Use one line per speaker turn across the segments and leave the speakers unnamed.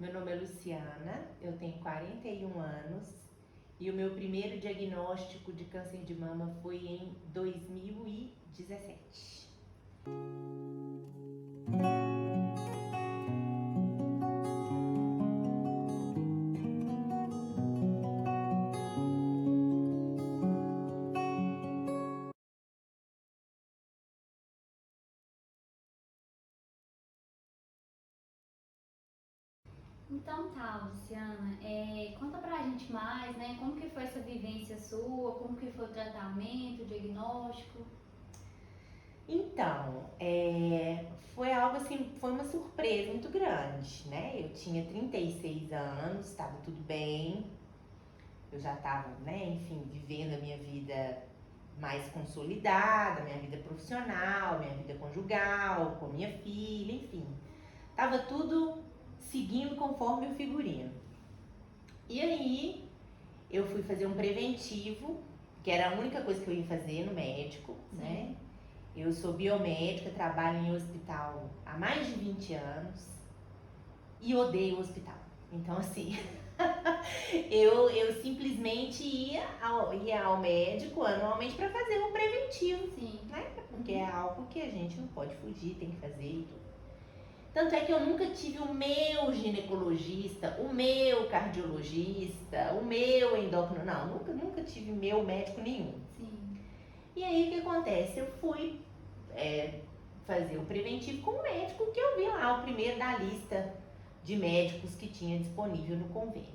Meu nome é Luciana, eu tenho 41 anos e o meu primeiro diagnóstico de câncer de mama foi em 2017.
Então tá, Luciana, conta pra gente mais, né? Como que foi essa vivência sua, como que foi o tratamento, o diagnóstico?
Então, foi algo assim, foi uma surpresa muito grande, né? Eu tinha 36 anos, estava tudo bem, eu já estava, né, enfim, vivendo a minha vida mais consolidada, minha vida profissional, minha vida conjugal, com minha filha, enfim. Tava tudo seguindo conforme o figurino. E aí, eu fui fazer um preventivo, que era a única coisa que eu ia fazer no médico, né? Eu sou biomédica, trabalho em hospital há mais de 20 anos e odeio o hospital. Então, assim, eu simplesmente ia ao médico anualmente para fazer um preventivo,
Sim.
né? Porque é algo que a gente não pode fugir, tem que fazer e tudo. Tanto é que eu nunca tive o meu ginecologista, o meu cardiologista, o meu endócrino, não, nunca tive meu médico nenhum.
Sim.
E aí o que acontece? Eu fui fazer o preventivo com o médico que eu vi lá, o primeiro da lista de médicos que tinha disponível no convênio.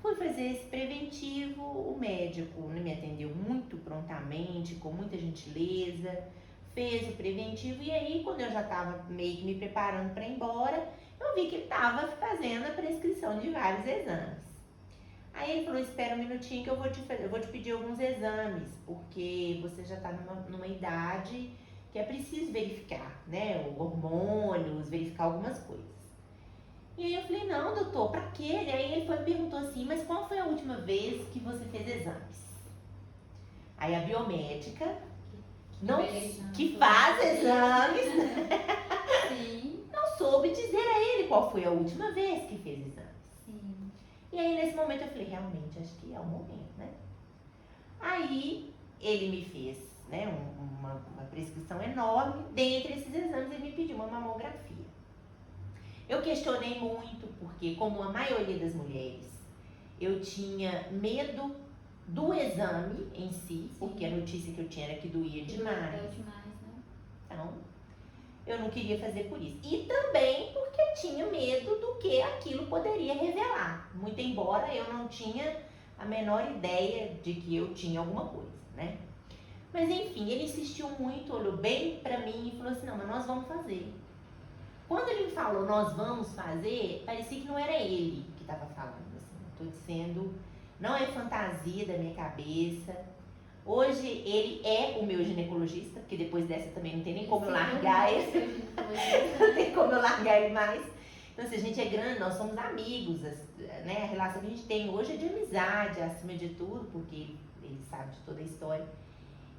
Fui fazer esse preventivo, o médico me atendeu muito prontamente, com muita gentileza, fez o preventivo e aí quando eu já estava meio que me preparando para ir embora, eu vi que ele estava fazendo a prescrição de vários exames. Aí ele falou, espera um minutinho que eu vou te pedir alguns exames, porque você já está numa idade que é preciso verificar, né, hormônios, verificar algumas coisas. E aí eu falei, não, doutor, pra quê? E aí ele foi e perguntou assim, mas qual foi a última vez que você fez exames? Aí a biomédica, não, que faz exames,
Sim.
não soube dizer a ele qual foi a última vez que fez exames.
Sim.
E aí nesse momento eu falei, realmente, acho que é o momento, né? Aí ele me fez, né, uma prescrição enorme. Dentre esses exames ele me pediu uma mamografia. Eu questionei muito, porque como a maioria das mulheres, eu tinha medo do exame em si, porque a notícia que eu tinha era que doía demais.
Doeu demais, né?
Então, eu não queria fazer por isso. E também porque tinha medo do que aquilo poderia revelar. Muito embora eu não tinha a menor ideia de que eu tinha alguma coisa, né? Mas enfim, ele insistiu muito, olhou bem pra mim e falou assim, não, mas nós vamos fazer. Quando ele me falou, nós vamos fazer, parecia que não era ele que estava falando, assim. Tô dizendo, não é fantasia da minha cabeça. Hoje ele é o meu ginecologista, porque depois dessa também não tem nem como eu largar ele. Não tem como eu largar ele mais. Então, assim, a gente é grande, nós somos amigos, né? A relação que a gente tem hoje é de amizade, acima de tudo, porque ele sabe de toda a história.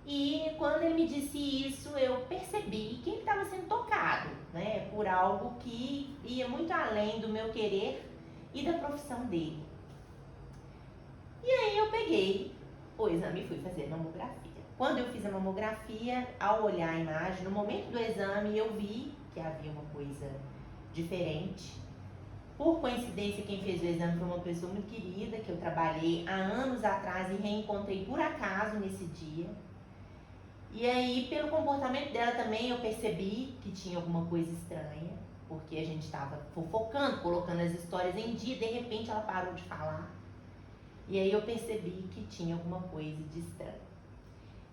E quando ele me disse isso, eu percebi que ele estava sendo tocado, né? Por algo que ia muito além do meu querer e da profissão dele. E aí eu peguei o exame e fui fazer mamografia. Quando eu fiz a mamografia, ao olhar a imagem, no momento do exame eu vi que havia uma coisa diferente. Por coincidência, quem fez o exame foi uma pessoa muito querida, que eu trabalhei há anos atrás e reencontrei por acaso nesse dia. E aí, pelo comportamento dela também, eu percebi que tinha alguma coisa estranha, porque a gente estava fofocando, colocando as histórias em dia, de repente ela parou de falar. E aí eu percebi que tinha alguma coisa de estranho.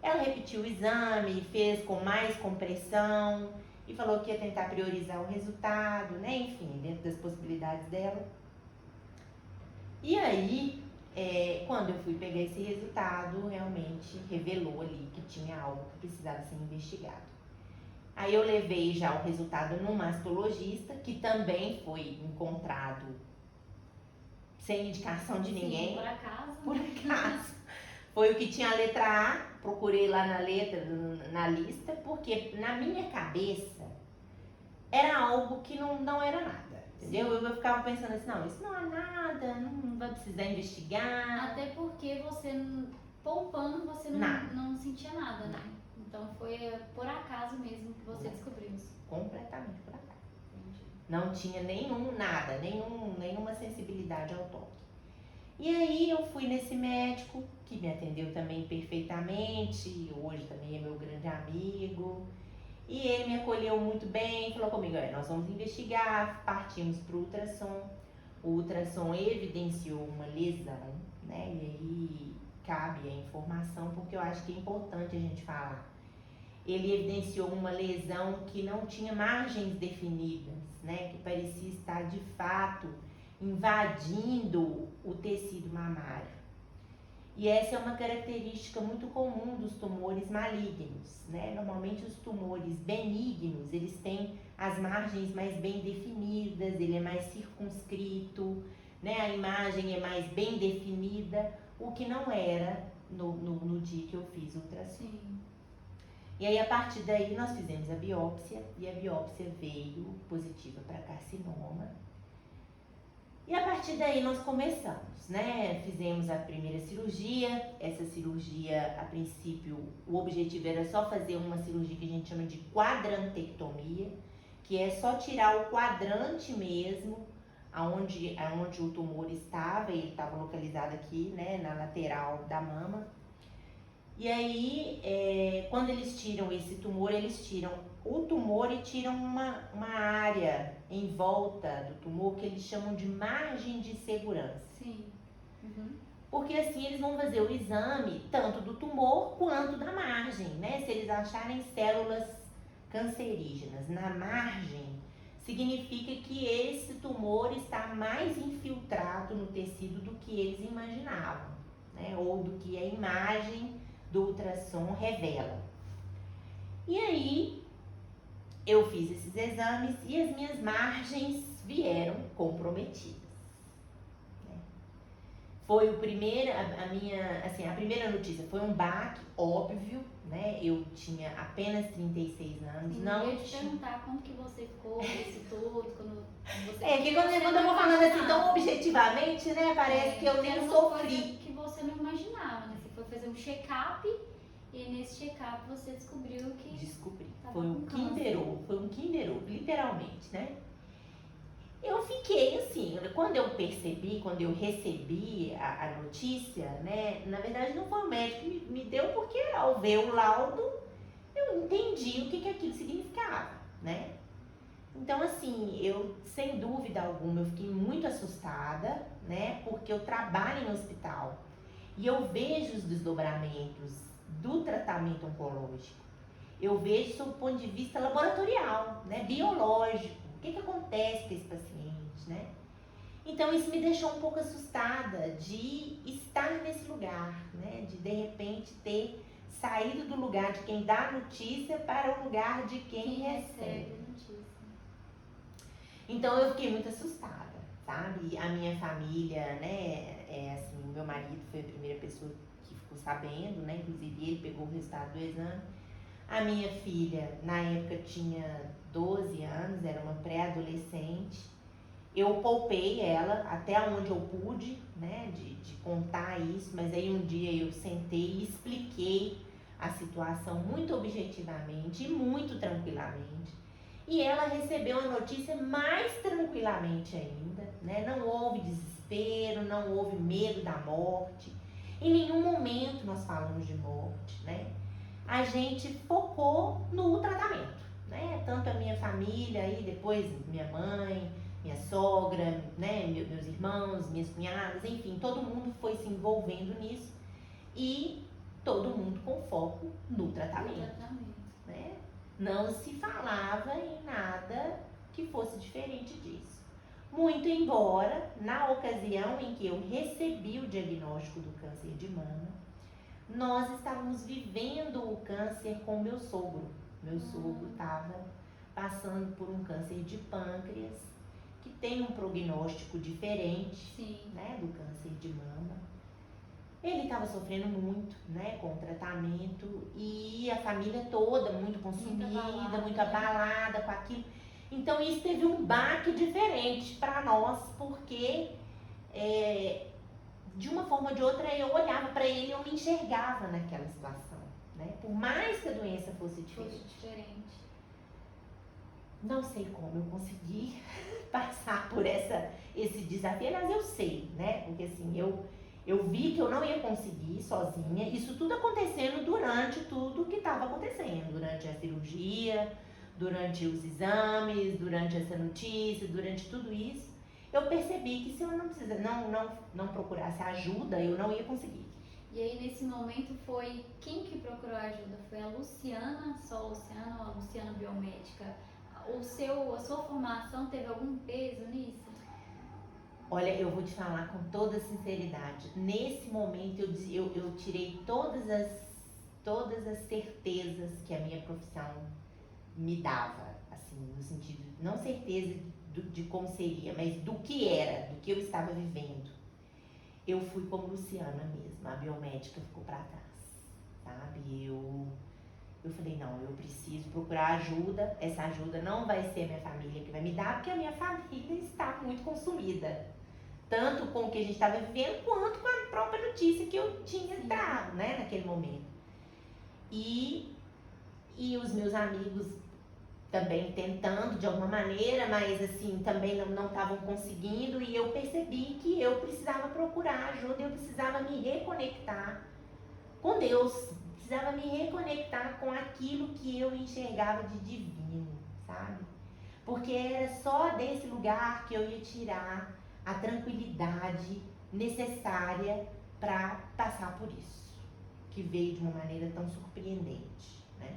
Ela repetiu o exame, fez com mais compressão e falou que ia tentar priorizar o resultado, né? Enfim, dentro das possibilidades dela. E aí, quando eu fui pegar esse resultado, realmente revelou ali que tinha algo que precisava ser investigado. Aí eu levei já o resultado no mastologista, que também foi encontrado sem indicação de ninguém.
Sim, por acaso.
Por acaso. Foi o que tinha a letra A, procurei lá na letra, na lista, porque na minha cabeça era algo que não era nada. entendeu? Eu ficava pensando assim, não, isso não é nada, não vai precisar investigar.
Até porque você, poupando, você
Nada.
não sentia nada, né? Então foi por acaso mesmo que você descobriu isso.
Completamente por acaso.
Entendi.
Não tinha nenhuma sensibilidade ao toque. E aí eu fui nesse médico, que me atendeu também perfeitamente, hoje também é meu grande amigo. E ele me acolheu muito bem, falou comigo, nós vamos investigar, partimos para o ultrassom. O ultrassom evidenciou uma lesão, né? E aí cabe a informação, porque eu acho que é importante a gente falar. Ele evidenciou uma lesão que não tinha margens definidas, né? Que parecia estar de fato invadindo o tecido mamário. E essa é uma característica muito comum dos tumores malignos, né? Normalmente os tumores benignos, eles têm as margens mais bem definidas, ele é mais circunscrito, né? A imagem é mais bem definida, o que não era no dia que eu fiz o ultrassom.
Sim.
E aí, a partir daí, nós fizemos a biópsia, e a biópsia veio positiva para carcinoma. E a partir daí nós começamos, né? Fizemos a primeira cirurgia. Essa cirurgia, a princípio, o objetivo era só fazer uma cirurgia que a gente chama de quadrantectomia, que é só tirar o quadrante mesmo, aonde o tumor estava, ele estava localizado aqui, né, na lateral da mama. E aí, quando eles tiram esse tumor, eles tiram o tumor e tiram uma área em volta do tumor que eles chamam de margem de segurança.
Sim. Uhum.
Porque assim eles vão fazer o exame tanto do tumor quanto da margem, né? Se eles acharem células cancerígenas na margem, significa que esse tumor está mais infiltrado no tecido do que eles imaginavam, né? Ou do que a imagem do ultrassom revela. E aí, eu fiz esses exames e as minhas margens vieram comprometidas. Né? Foi a primeira notícia foi um baque, óbvio, né? Eu tinha apenas 36 anos.
Sim,
não
eu ia te
tinha...
perguntar como que você ficou esse todo, quando você...
que quando eu vou falando assim tão objetivamente, né? Parece que eu nem sofri.
Que você não imaginava, né? Você foi fazer um check-up e nesse check-up você descobriu que...
Descobri.
Tava
Foi
com
um
câncer.
Kinder Ovo, literalmente, né? Eu fiquei assim, quando eu recebi a notícia, né? Na verdade não foi o médico que me deu, porque ao ver o laudo, eu entendi o que aquilo significava, né? Então assim, eu sem dúvida alguma, eu fiquei muito assustada, né? Porque eu trabalho em hospital e eu vejo os desdobramentos do tratamento oncológico. Eu vejo sob o ponto de vista laboratorial, né? Biológico. O que acontece com esse paciente, né? Então isso me deixou um pouco assustada de estar nesse lugar, né? De repente ter saído do lugar de quem dá a notícia para o lugar de quem recebe.
a notícia.
Então eu fiquei muito assustada, sabe? A minha família, né? Assim, meu marido foi a primeira pessoa que ficou sabendo, né? Inclusive ele pegou o resultado do exame. A minha filha, na época, tinha 12 anos, era uma pré-adolescente. Eu poupei ela até onde eu pude, né, de contar isso, mas aí um dia eu sentei e expliquei a situação muito objetivamente e muito tranquilamente. E ela recebeu a notícia mais tranquilamente ainda, né? Não houve desespero, não houve medo da morte. Em nenhum momento nós falamos de morte, né? A gente focou no tratamento, né? Tanto a minha família, aí depois minha mãe, minha sogra, né? Meus irmãos, minhas cunhadas, enfim, todo mundo foi se envolvendo nisso e todo mundo com foco no tratamento, né? Não se falava em nada que fosse diferente disso. Muito embora, na ocasião em que eu recebi o diagnóstico do câncer de mama, nós estávamos vivendo o câncer com meu sogro. Meu sogro estava passando por um câncer de pâncreas, que tem um prognóstico diferente, né, do câncer de mama. Ele estava sofrendo muito, né, com o tratamento, e a família toda muito consumida, muito abalada com aquilo. Então isso teve um baque diferente para nós, porque de uma forma ou de outra eu olhava para ele e eu me enxergava naquela situação, né? Por mais que a doença fosse diferente. Não sei como eu consegui passar por esse desafio, mas eu sei, né? Porque assim, eu vi que eu não ia conseguir sozinha, isso tudo acontecendo durante tudo que estava acontecendo, durante a cirurgia, durante os exames, durante essa notícia, durante tudo isso. Eu percebi que se eu não procurasse ajuda, eu não ia conseguir.
E aí, nesse momento, foi quem que procurou ajuda? Foi a Luciana, só a Luciana ou a Luciana biomédica? A sua formação teve algum peso nisso?
Olha, eu vou te falar com toda sinceridade. Nesse momento, eu tirei todas as certezas que a minha profissão me dava. Assim, no sentido, não certeza de como seria, mas do que era, do que eu estava vivendo. Eu fui como Luciana mesmo, a biomédica ficou para trás, sabe? Eu falei, não, eu preciso procurar ajuda, essa ajuda não vai ser a minha família que vai me dar, porque a minha família está muito consumida, tanto com o que a gente estava vivendo, quanto com a própria notícia que eu tinha dado, né, naquele momento. E os meus amigos também tentando de alguma maneira, mas assim, também não estavam conseguindo, e eu percebi que eu precisava procurar ajuda, eu precisava me reconectar com Deus, precisava me reconectar com aquilo que eu enxergava de divino, sabe? Porque era só desse lugar que eu ia tirar a tranquilidade necessária para passar por isso, que veio de uma maneira tão surpreendente, né?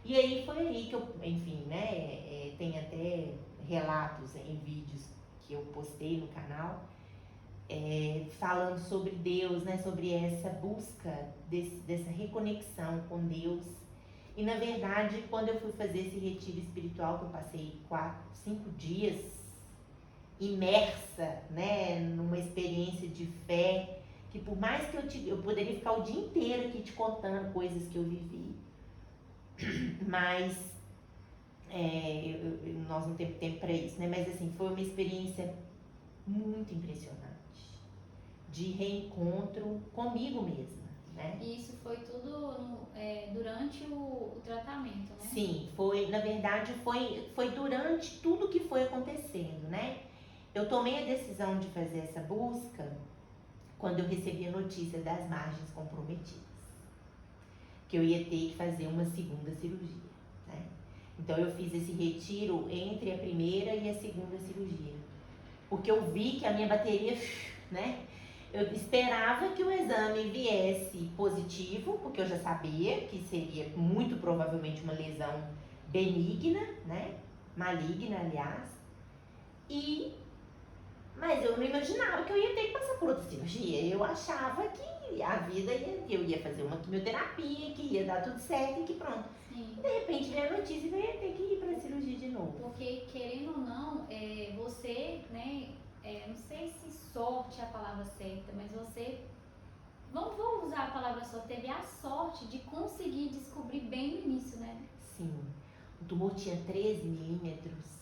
E aí foi aí que eu, enfim, né, tem até relatos em vídeos que eu postei no canal, falando sobre Deus, né, sobre essa busca dessa reconexão com Deus. E na verdade, quando eu fui fazer esse retiro espiritual, que eu passei 5 dias imersa, né, numa experiência de fé, que por mais que eu poderia ficar o dia inteiro aqui te contando coisas que eu vivi, mas nós não temos tempo para isso, né? Mas assim, foi uma experiência muito impressionante de reencontro comigo mesma, né?
E isso foi tudo durante o tratamento, né?
Sim, na verdade foi durante tudo que foi acontecendo, né? Eu tomei a decisão de fazer essa busca quando eu recebi a notícia das margens comprometidas, que eu ia ter que fazer uma segunda cirurgia, né? Então eu fiz esse retiro entre a primeira e a segunda cirurgia, porque eu vi que a minha bateria, né? Eu esperava que o exame viesse positivo, porque eu já sabia que seria muito provavelmente uma lesão benigna, né? Maligna, aliás. Mas eu não imaginava que eu ia ter que passar por outra cirurgia. Eu achava que a vida eu ia fazer uma quimioterapia, que ia dar tudo certo e que pronto.
Sim.
E de repente veio a notícia que eu ia ter que ir para a cirurgia de novo.
Porque, querendo ou não, você, né, não sei se sorte é a palavra certa, mas você, vou usar a palavra sorte, teve a sorte de conseguir descobrir bem no início, né?
Sim. O tumor tinha 13 milímetros.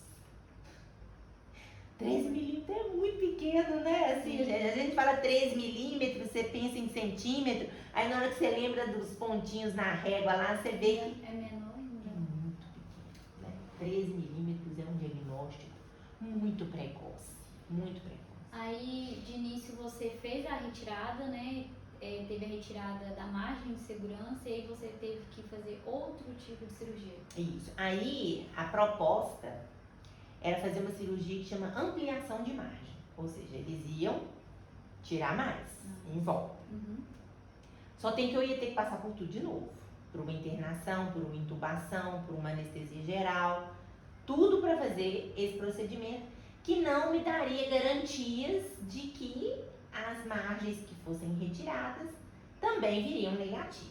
13 milímetros é muito pequeno, né? Assim, a gente fala 13 milímetros, você pensa em centímetro, aí na hora que você lembra dos pontinhos na régua lá, você vê que
é menor ainda.
É muito pequeno, né? 13 milímetros é um diagnóstico muito precoce, muito precoce.
Aí, de início, você fez a retirada, né? Teve a retirada da margem de segurança e aí você teve que fazer outro tipo de cirurgia.
Isso. Aí, a proposta era fazer uma cirurgia que chama ampliação de margem. Ou seja, eles iam tirar mais em volta.
Uhum.
Só tem que eu ia ter que passar por tudo de novo. Por uma internação, por uma intubação, por uma anestesia geral. Tudo para fazer esse procedimento que não me daria garantias de que as margens que fossem retiradas também viriam negativas.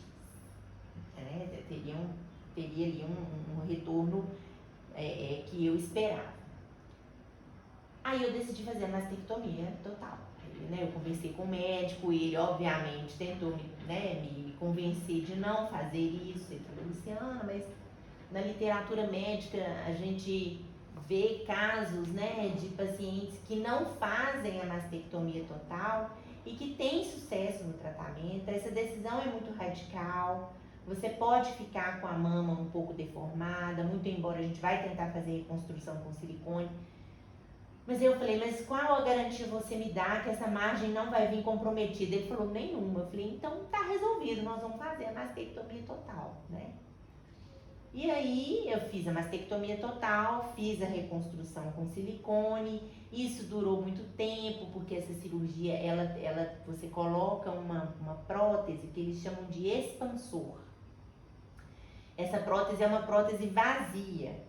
Né? Teria ali um retorno que eu esperava. Aí eu decidi fazer a mastectomia total. Né? Eu conversei com o médico, ele obviamente tentou me convencer de não fazer isso, ele falou, Luciana, mas na literatura médica a gente vê casos, né, de pacientes que não fazem a mastectomia total e que têm sucesso no tratamento. Essa decisão é muito radical. Você pode ficar com a mama um pouco deformada, muito embora a gente vai tentar fazer reconstrução com silicone. Mas eu falei, mas qual a garantia você me dá que essa margem não vai vir comprometida? Ele falou, nenhuma. Eu falei, então tá resolvido, nós vamos fazer a mastectomia total, né? E aí eu fiz a mastectomia total, fiz a reconstrução com silicone. Isso durou muito tempo, porque essa cirurgia, você coloca uma prótese que eles chamam de expansor. Essa prótese é uma prótese vazia.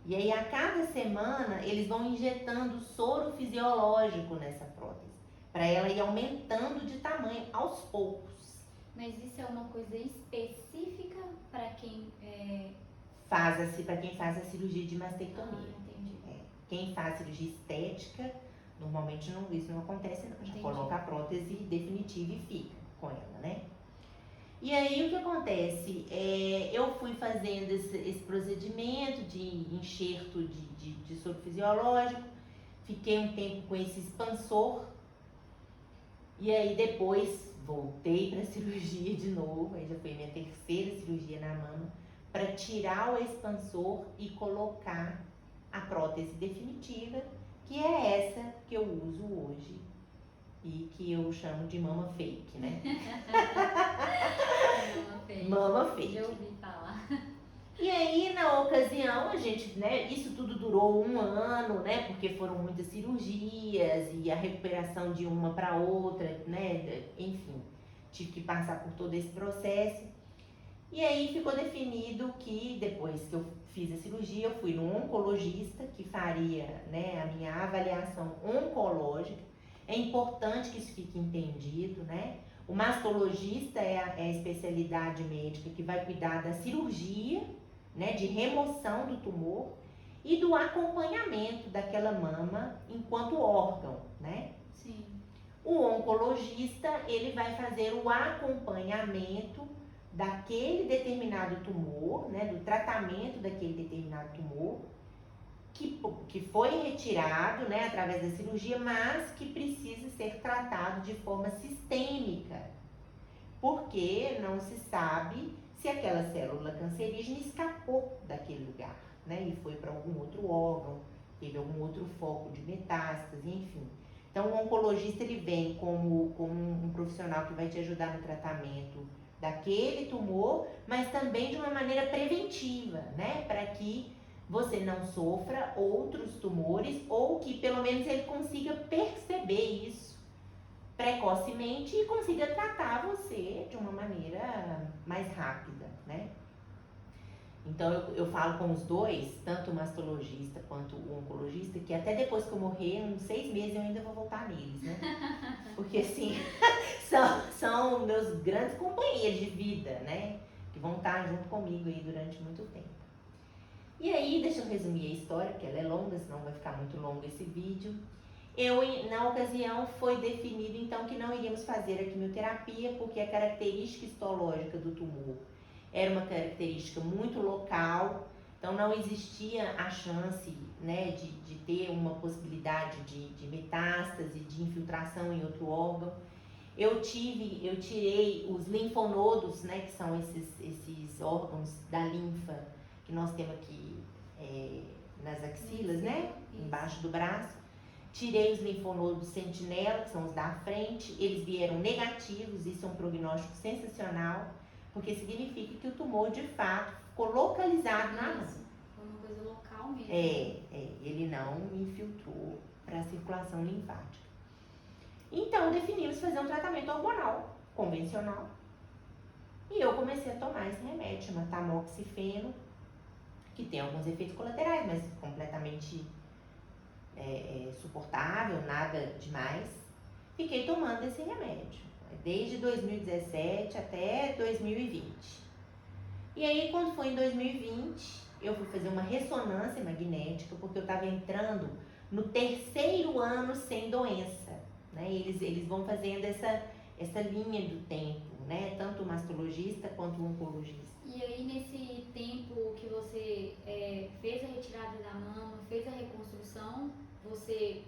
E aí a cada semana eles vão injetando soro fisiológico nessa prótese, para ela ir aumentando de tamanho aos poucos.
Mas isso é uma coisa específica para quem
Para quem faz a cirurgia de mastectomia.
Entendi.
Quem faz cirurgia estética, normalmente isso não acontece não. Já
Entendi.
coloca a prótese definitiva e fica com ela, né? E aí o que acontece? Eu fui fazendo esse procedimento de enxerto de soro fisiológico, fiquei um tempo com esse expansor, e aí depois voltei para a cirurgia de novo, aí já foi minha terceira cirurgia na mama, para tirar o expansor e colocar a prótese definitiva, que é essa que eu uso hoje e que eu chamo de mama fake, né? Mama fake.
Já ouvi falar.
E aí, na ocasião, a gente, né, isso tudo durou 1 ano, né, porque foram muitas cirurgias e a recuperação de uma para outra, né, enfim, tive que passar por todo esse processo. E aí ficou definido que depois que eu fiz a cirurgia, eu fui no oncologista que faria, né, a minha avaliação oncológica. É importante que isso fique entendido, né? O mastologista é a especialidade médica que vai cuidar da cirurgia, né, de remoção do tumor e do acompanhamento daquela mama enquanto órgão, né?
Sim.
O oncologista, ele vai fazer o acompanhamento daquele determinado tumor, né, do tratamento daquele determinado tumor, que foi retirado, né, através da cirurgia, mas que precisa ser tratado de forma sistêmica, porque não se sabe se aquela célula cancerígena escapou daquele lugar, né, e foi para algum outro órgão, teve algum outro foco de metástase, enfim. Então, o oncologista, ele vem como um profissional que vai te ajudar no tratamento daquele tumor, mas também de uma maneira preventiva, né, para que você não sofra outros tumores ou que pelo menos ele consiga perceber isso precocemente e consiga tratar você de uma maneira mais rápida, né? Então eu falo com os dois, tanto o mastologista quanto o oncologista, que até depois que eu morrer, uns 6 meses eu ainda vou voltar neles, né? Porque assim, são meus grandes companheiros de vida, né? Que vão estar junto comigo aí durante muito tempo. E aí, deixa eu resumir a história, porque ela é longa, senão vai ficar muito longo esse vídeo. Na ocasião, foi definido então que não iríamos fazer a quimioterapia, porque a característica histológica do tumor era uma característica muito local, então não existia a chance, né, de ter uma possibilidade de metástase, de infiltração em outro órgão. Eu tirei os linfonodos, né, que são esses órgãos da linfa que nós temos aqui nas axilas, né, embaixo do braço. Tirei os linfonodos sentinela, que são os da frente, eles vieram negativos, isso é um prognóstico sensacional, porque significa que o tumor, de fato, ficou localizado na mama.
Foi uma coisa local mesmo.
Ele não infiltrou para a circulação linfática. Então, definimos fazer um tratamento hormonal, convencional, e eu comecei a tomar esse remédio, chama tamoxifeno, que tem alguns efeitos colaterais, mas completamente suportável, nada demais. Fiquei tomando esse remédio, desde 2017 até 2020. E aí, quando foi em 2020, eu fui fazer uma ressonância magnética, porque eu estava entrando no 3º ano sem doença, né? Eles vão fazendo essa linha do tempo, né? Tanto o mastologista quanto o oncologista.
E aí, nesse tempo que você fez a retirada da mama, fez a reconstrução, você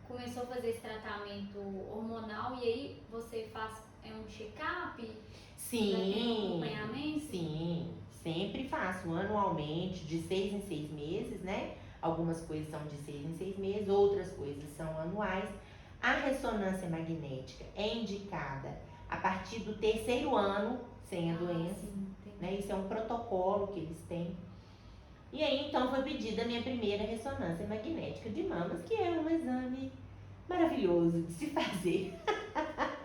começou a fazer esse tratamento hormonal e aí você faz um check-up? Vai tendo um
Sim,
acompanhamento?
sim, sempre faço anualmente, de 6 em 6 meses, né? Algumas coisas são de 6 em 6 meses, outras coisas são anuais. A ressonância magnética é indicada a partir do 3º ano sem a doença,
Sim, entendi.
né? Isso é um protocolo que eles têm. E aí, então, foi pedida a minha primeira ressonância magnética de mamas, que é um exame maravilhoso de se fazer.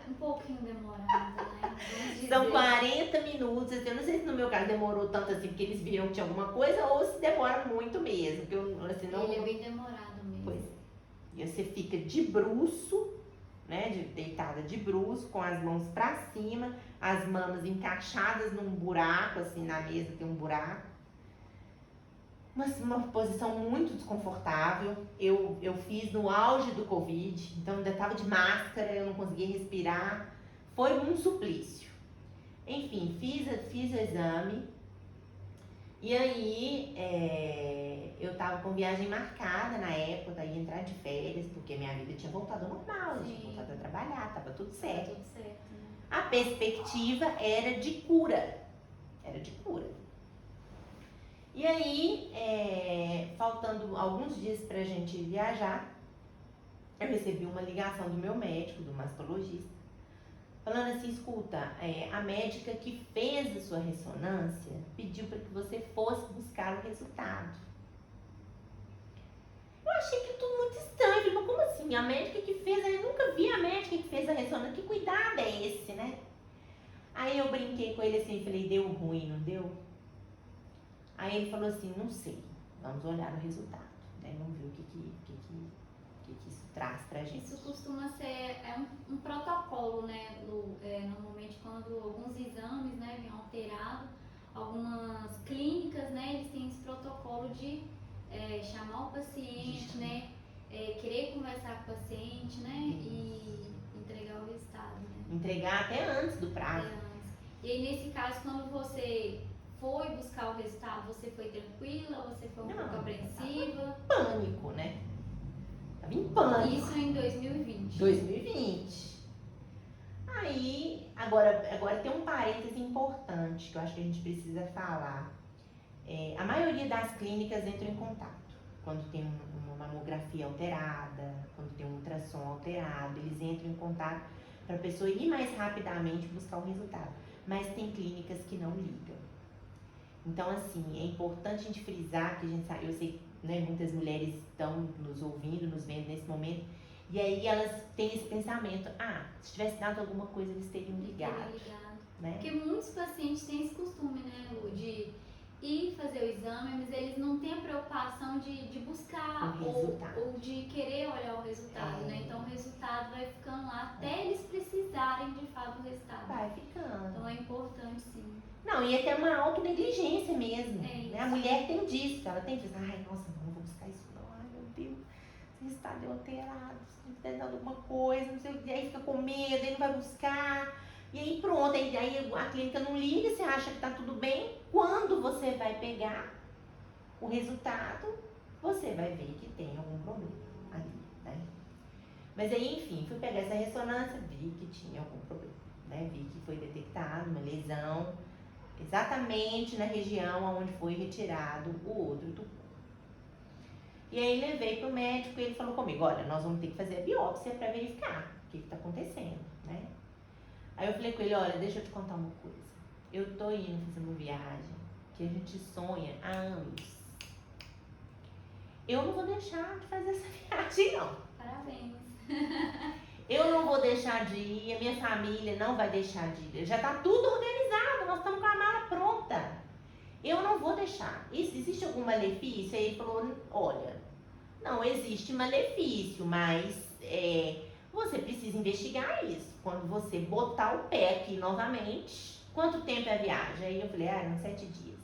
Um pouquinho demorado, né? Vamos dizer.
São 40 minutos. Eu não sei se no meu caso demorou tanto assim, porque eles viram que tinha alguma coisa, ou se demora muito mesmo. Porque eu, assim, não...
Ele é bem demorado mesmo.
Pois é. E você fica de bruço, né? Deitada de bruço, com as mãos pra cima, as mamas encaixadas num buraco, assim, na mesa tem um buraco. Uma posição muito desconfortável. Eu fiz no auge do Covid, então ainda estava de máscara, eu não conseguia respirar. Foi um suplício. Enfim, fiz o exame. E aí, eu tava com viagem marcada na época, ia entrar de férias, porque minha vida tinha voltado ao normal, eu tinha
Sim.
voltado a trabalhar, tava tudo
Tá
certo.
tudo certo, né?
A perspectiva era de cura. Era de cura. E aí, faltando alguns dias pra gente viajar, eu recebi uma ligação do meu médico, do mastologista, falando assim, escuta, a médica que fez a sua ressonância pediu para que você fosse buscar o resultado. Eu achei que tudo muito estranho, eu falei, mas como assim? A médica que fez, eu nunca vi a médica que fez a ressonância, que cuidado é esse, né? Aí eu brinquei com ele assim, falei, deu ruim, não deu? Aí ele falou assim, não sei, vamos olhar o resultado, né? Vamos ver o que isso traz pra gente.
Isso costuma ser um protocolo, né, Lu? Normalmente quando alguns exames, né, vêm alterados, algumas clínicas, né, eles têm esse protocolo de chamar o paciente, né, querer conversar com o paciente, né, e entregar o resultado, né?
Entregar até antes do prazo.
E aí, nesse caso, quando você foi buscar o resultado, você foi tranquila, você foi um pouco apreensiva?
Pânico, né? Tava em pânico.
Isso em 2020.
2020. Aí, agora tem um parêntese importante que eu acho que a gente precisa falar. A maioria das clínicas entram em contato quando tem uma mamografia alterada, quando tem um ultrassom alterado, eles entram em contato para a pessoa ir mais rapidamente buscar o resultado. Mas tem clínicas que não ligam. Então, assim, é importante a gente frisar que a gente sabe, eu sei, né, muitas mulheres estão nos ouvindo, nos vendo nesse momento, e aí elas têm esse pensamento, se tivesse dado alguma coisa, eles teriam ligado. Né?
Porque muitos pacientes têm esse costume, né, Lu, de ir fazer o exame, mas eles não têm a preocupação de buscar ou de querer olhar o resultado, né? Então o resultado vai ficando lá até eles precisarem de fato do resultado.
Vai ficando.
Então é importante, sim.
Não, e até uma autonegligência mesmo.
Né?
A mulher tem disso, ela tem disso. Ai, nossa, não vou buscar isso não. Ai, meu Deus, esse resultado é alterado, se tem dado alguma coisa, não sei o que. Aí fica com medo, aí não vai buscar. E aí pronto, aí a clínica não liga, você acha que tá tudo bem. Quando você vai pegar o resultado, você vai ver que tem algum problema ali, né? Mas aí, enfim, fui pegar essa ressonância, vi que tinha algum problema, né? Vi que foi detectado uma lesão exatamente na região onde foi retirado o outro do corpo. E aí levei pro médico e ele falou comigo, olha, nós vamos ter que fazer a biópsia para verificar o que está acontecendo, né? Aí eu falei com ele, olha, deixa eu te contar uma coisa. Eu tô indo fazer uma viagem que a gente sonha há anos. Eu não vou deixar de fazer essa viagem, não.
Parabéns.
Eu não vou deixar de ir, a minha família não vai deixar de ir. Já tá tudo organizado, nós estamos com a mala pronta. Eu não vou deixar. Existe algum malefício? Aí ele falou, olha, não existe malefício, mas você precisa investigar isso. Quando você botar o pé aqui novamente, quanto tempo é a viagem? Aí eu falei, eram 7 dias.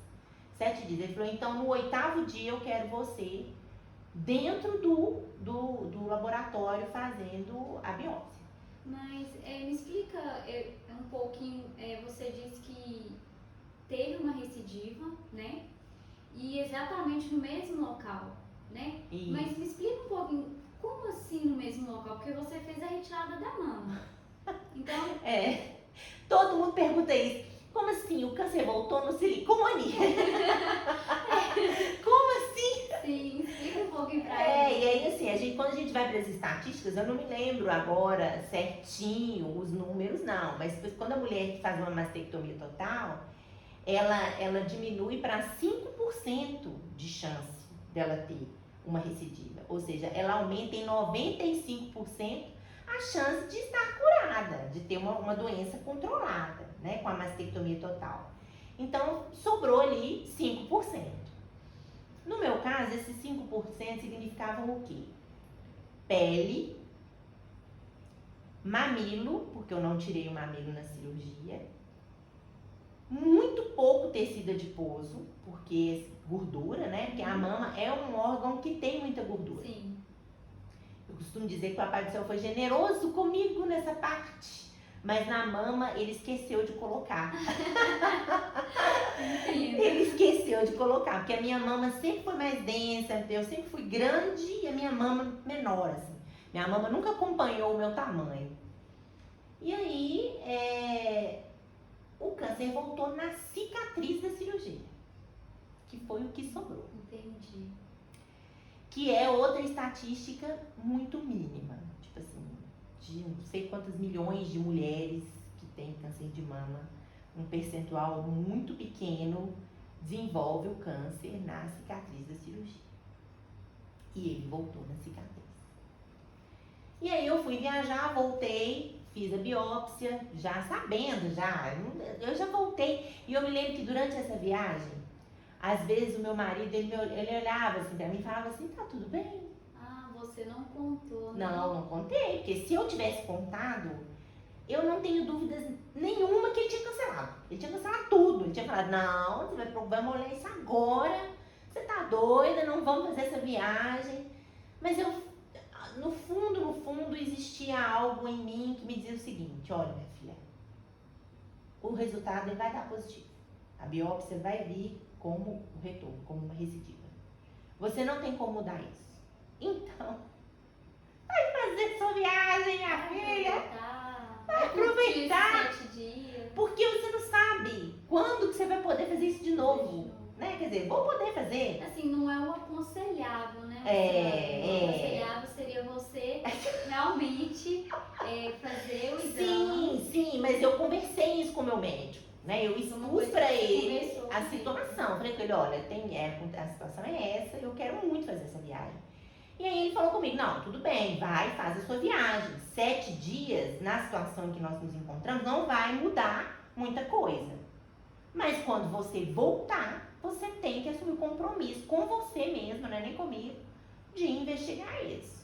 7 dias. Ele falou, então no 8º dia eu quero você dentro do laboratório fazendo a biópsia.
Mas me explica um pouquinho, você disse que teve uma recidiva, né? E exatamente no mesmo local, né?
E
Mas me explica um pouquinho, como assim no mesmo local? Porque você fez a retirada da mama. Então,
todo mundo pergunta isso. Como assim? O câncer voltou no silicone? Como assim?
sim, explica um pouquinho pra
E
eles.
aí assim, quando a gente vai para as estatísticas, eu não me lembro agora certinho os números, não. Mas quando a mulher faz uma mastectomia total, ela diminui para 5% de chance dela ter uma recidiva. Ou seja, ela aumenta em 95% a chance de estar curada, de ter uma doença controlada, né, com a mastectomia total. Então, sobrou ali 5%. No meu caso, esses 5% significavam o quê? Pele, mamilo, porque eu não tirei o mamilo na cirurgia, muito pouco tecido adiposo, porque gordura, né? Porque a mama é um órgão que tem muita gordura.
Sim.
Eu costumo dizer que o Papai do Céu foi generoso comigo nessa parte, mas na mama ele esqueceu de colocar. Ele esqueceu de colocar, porque a minha mama sempre foi mais densa, eu sempre fui grande e a minha mama menor, assim. Minha mama nunca acompanhou o meu tamanho. E aí, o câncer voltou na cicatriz da cirurgia, que foi o que sobrou.
Entendi.
Que é outra estatística muito mínima. Tipo assim, de não sei quantas milhões de mulheres que têm câncer de mama, um percentual muito pequeno desenvolve o câncer na cicatriz da cirurgia. E ele voltou na cicatriz. E aí eu fui viajar, voltei, fiz a biópsia, já sabendo, eu já voltei. E eu me lembro que durante essa viagem, às vezes o meu marido, ele olhava assim pra mim e falava assim, tá tudo bem?
Ah, você não contou, né?
Não contei, porque se eu tivesse contado, eu não tenho dúvidas nenhuma que ele tinha cancelado. Ele tinha cancelado tudo. Ele tinha falado, não, vamos olhar isso agora. Você tá doida, não vamos fazer essa viagem. Mas no fundo, existia algo em mim que me dizia o seguinte, olha, minha filha, o resultado ele vai dar positivo. A biópsia vai vir como um retorno, como uma recidiva. Você não tem como mudar isso. Então, vai fazer sua viagem, minha filha.
Vai
aproveitar.
7 dias.
Porque você não sabe quando que você vai poder fazer isso de novo. Né? Quer dizer, vou poder fazer.
Assim, não é o aconselhável, né?
O
aconselhável seria você realmente fazer o exame.
Sim, mas eu conversei isso com o meu médico. Né? Eu expus pra ele a situação. Falei com ele, olha, a situação é essa, eu quero muito fazer essa viagem. E aí ele falou comigo, não, tudo bem, vai, faz a sua viagem. 7 dias, na situação em que nós nos encontramos, não vai mudar muita coisa. Mas quando você voltar, você tem que assumir o compromisso com você mesmo, né, nem comigo, de investigar isso.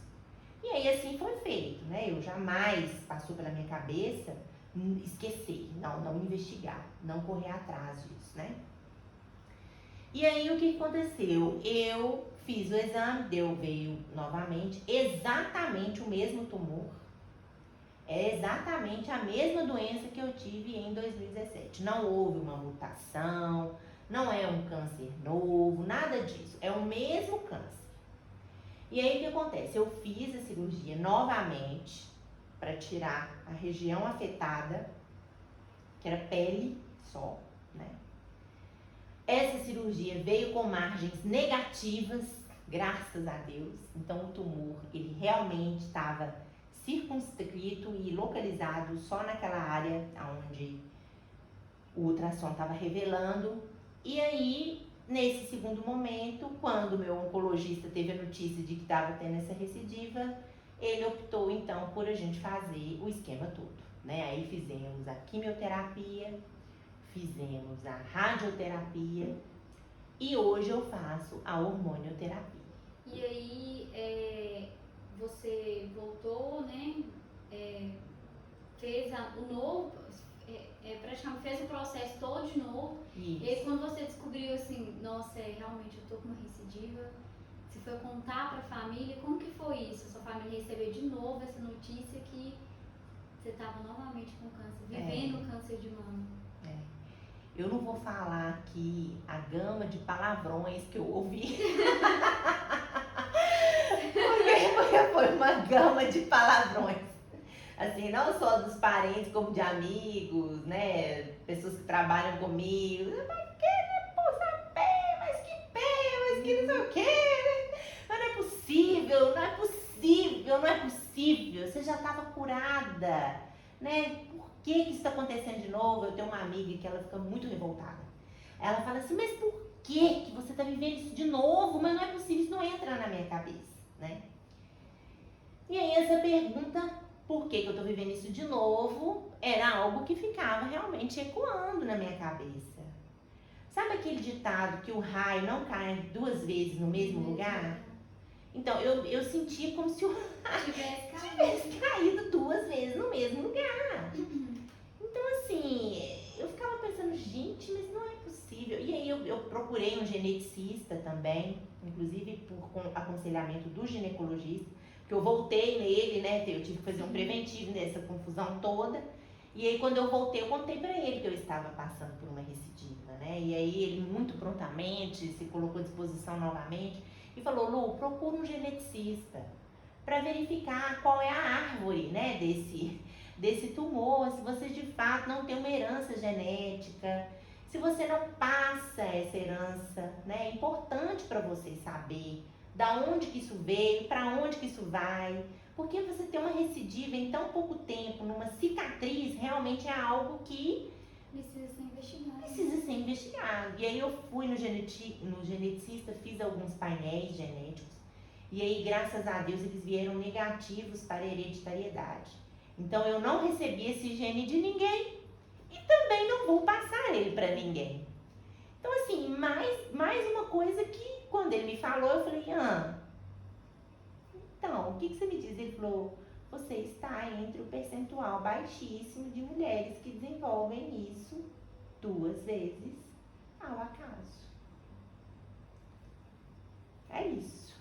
E aí assim foi feito, né? Eu jamais passou pela minha cabeça esquecer, não investigar, não correr atrás disso, né? E aí o que aconteceu? Eu fiz o exame, veio novamente exatamente o mesmo tumor. É exatamente a mesma doença que eu tive em 2017. Não houve uma mutação, não é um câncer novo, nada disso. É o mesmo câncer. E aí o que acontece? Eu fiz a cirurgia novamente para tirar a região afetada, que era pele só, né? Essa cirurgia veio com margens negativas, graças a Deus. Então o tumor, ele realmente estava circunscrito e localizado só naquela área onde o ultrassom estava revelando. E aí, nesse segundo momento, quando o meu oncologista teve a notícia de que estava tendo essa recidiva, ele optou então por a gente fazer o esquema todo, né? Aí fizemos a quimioterapia, fizemos a radioterapia e hoje eu faço a hormonioterapia.
E aí, você voltou, né? Fez o novo, praticamente fez o processo todo de novo.
Isso.
E aí, quando você descobriu assim, nossa, realmente eu tô com uma recidiva, você foi contar pra família, como que foi isso? Sua família recebeu de novo essa notícia que você estava novamente com câncer, vivendo o câncer de mama.
Eu não vou falar aqui a gama de palavrões que eu ouvi. Porque foi uma gama de palavrões. Assim, não só dos parentes, como de amigos, né? Pessoas que trabalham comigo. Mas que mas que não sei o quê, né? Mas não é possível, não é possível, não é possível. Você já estava curada, né? Por que isso está acontecendo de novo? Eu tenho uma amiga que ela fica muito revoltada. Ela fala assim, mas por que você está vivendo isso de novo? Mas não é possível, isso não entra na minha cabeça, né? E aí essa pergunta, por que eu estou vivendo isso de novo, era algo que ficava realmente ecoando na minha cabeça. Sabe aquele ditado que o raio não cai duas vezes no mesmo lugar? Então, eu senti como se o raio tivesse caído duas vezes no mesmo lugar. Então, assim, eu ficava pensando, gente, mas não é possível. E aí eu procurei um geneticista também, inclusive por aconselhamento do ginecologista, que eu voltei nele, né? Eu tive que fazer um preventivo nessa confusão toda. E aí quando eu voltei, eu contei pra ele que eu estava passando por uma recidiva, né? E aí ele muito prontamente se colocou à disposição novamente e falou, Lu, procura um geneticista para verificar qual é a árvore, né, desse tumor, se você de fato não tem uma herança genética, se você não passa essa herança, né? É importante para você saber da onde que isso veio, para onde que isso vai, porque você ter uma recidiva em tão pouco tempo, numa cicatriz, realmente é algo que precisa ser investigado. E aí eu fui no geneticista, fiz alguns painéis genéticos, e aí graças a Deus eles vieram negativos para hereditariedade. Então eu não recebi esse gene de ninguém e também não vou passar ele para ninguém. Então assim, mais uma coisa que quando ele me falou, eu falei, então, o que você me diz? Ele falou, você está entre o percentual baixíssimo de mulheres que desenvolvem isso duas vezes ao acaso. É isso.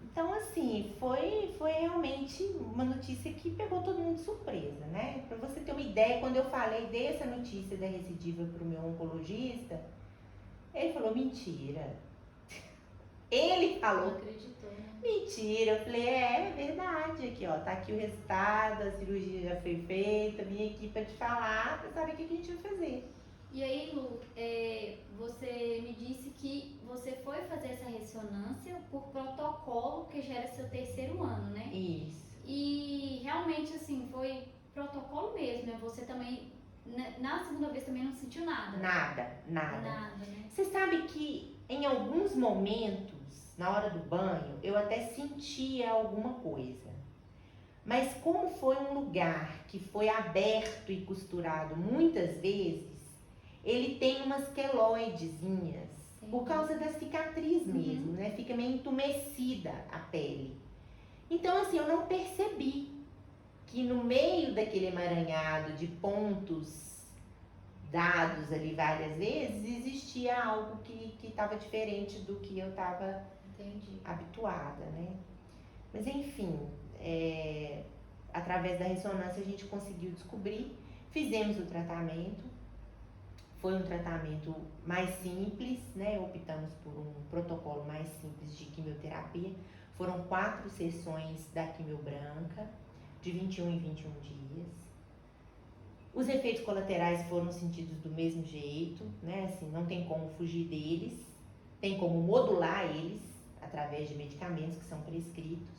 Então, assim, foi realmente uma notícia que pegou todo mundo de surpresa, né? Pra você ter uma ideia, quando eu falei dessa notícia da recidiva pro meu oncologista, ele falou, mentira. Ele falou.
Não acreditou, né?
Mentira. Eu falei, é verdade. Aqui, ó, tá aqui o resultado, a cirurgia já foi feita, vim aqui pra te falar, pra saber o que a gente vai fazer.
E aí, Lu, você me disse que você foi fazer essa ressonância por protocolo, porque já era seu terceiro ano, né?
Isso.
E realmente, assim, foi protocolo mesmo, né? Você também, na segunda vez também não sentiu nada?
Nada.
Nada, né?
Você sabe que em alguns momentos, na hora do banho, eu até sentia alguma coisa. Mas como foi um lugar que foi aberto e costurado muitas vezes, ele tem umas queloidezinhas, por causa da cicatriz mesmo, né? Fica meio entumecida a pele. Então, assim, eu não percebi que no meio daquele emaranhado de pontos dados ali várias vezes, existia algo que estava diferente do que eu estava habituada, né? Mas enfim, através da ressonância a gente conseguiu descobrir, fizemos o tratamento, foi um tratamento mais simples, né? Optamos por um protocolo mais simples de quimioterapia, foram 4 sessões da quimio branca, de 21 em 21 dias. Os efeitos colaterais foram sentidos do mesmo jeito, né? Assim, não tem como fugir deles, tem como modular eles através de medicamentos que são prescritos.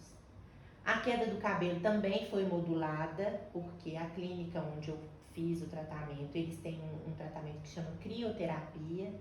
A queda do cabelo também foi modulada, porque a clínica onde eu fiz o tratamento, eles têm um tratamento que chama crioterapia,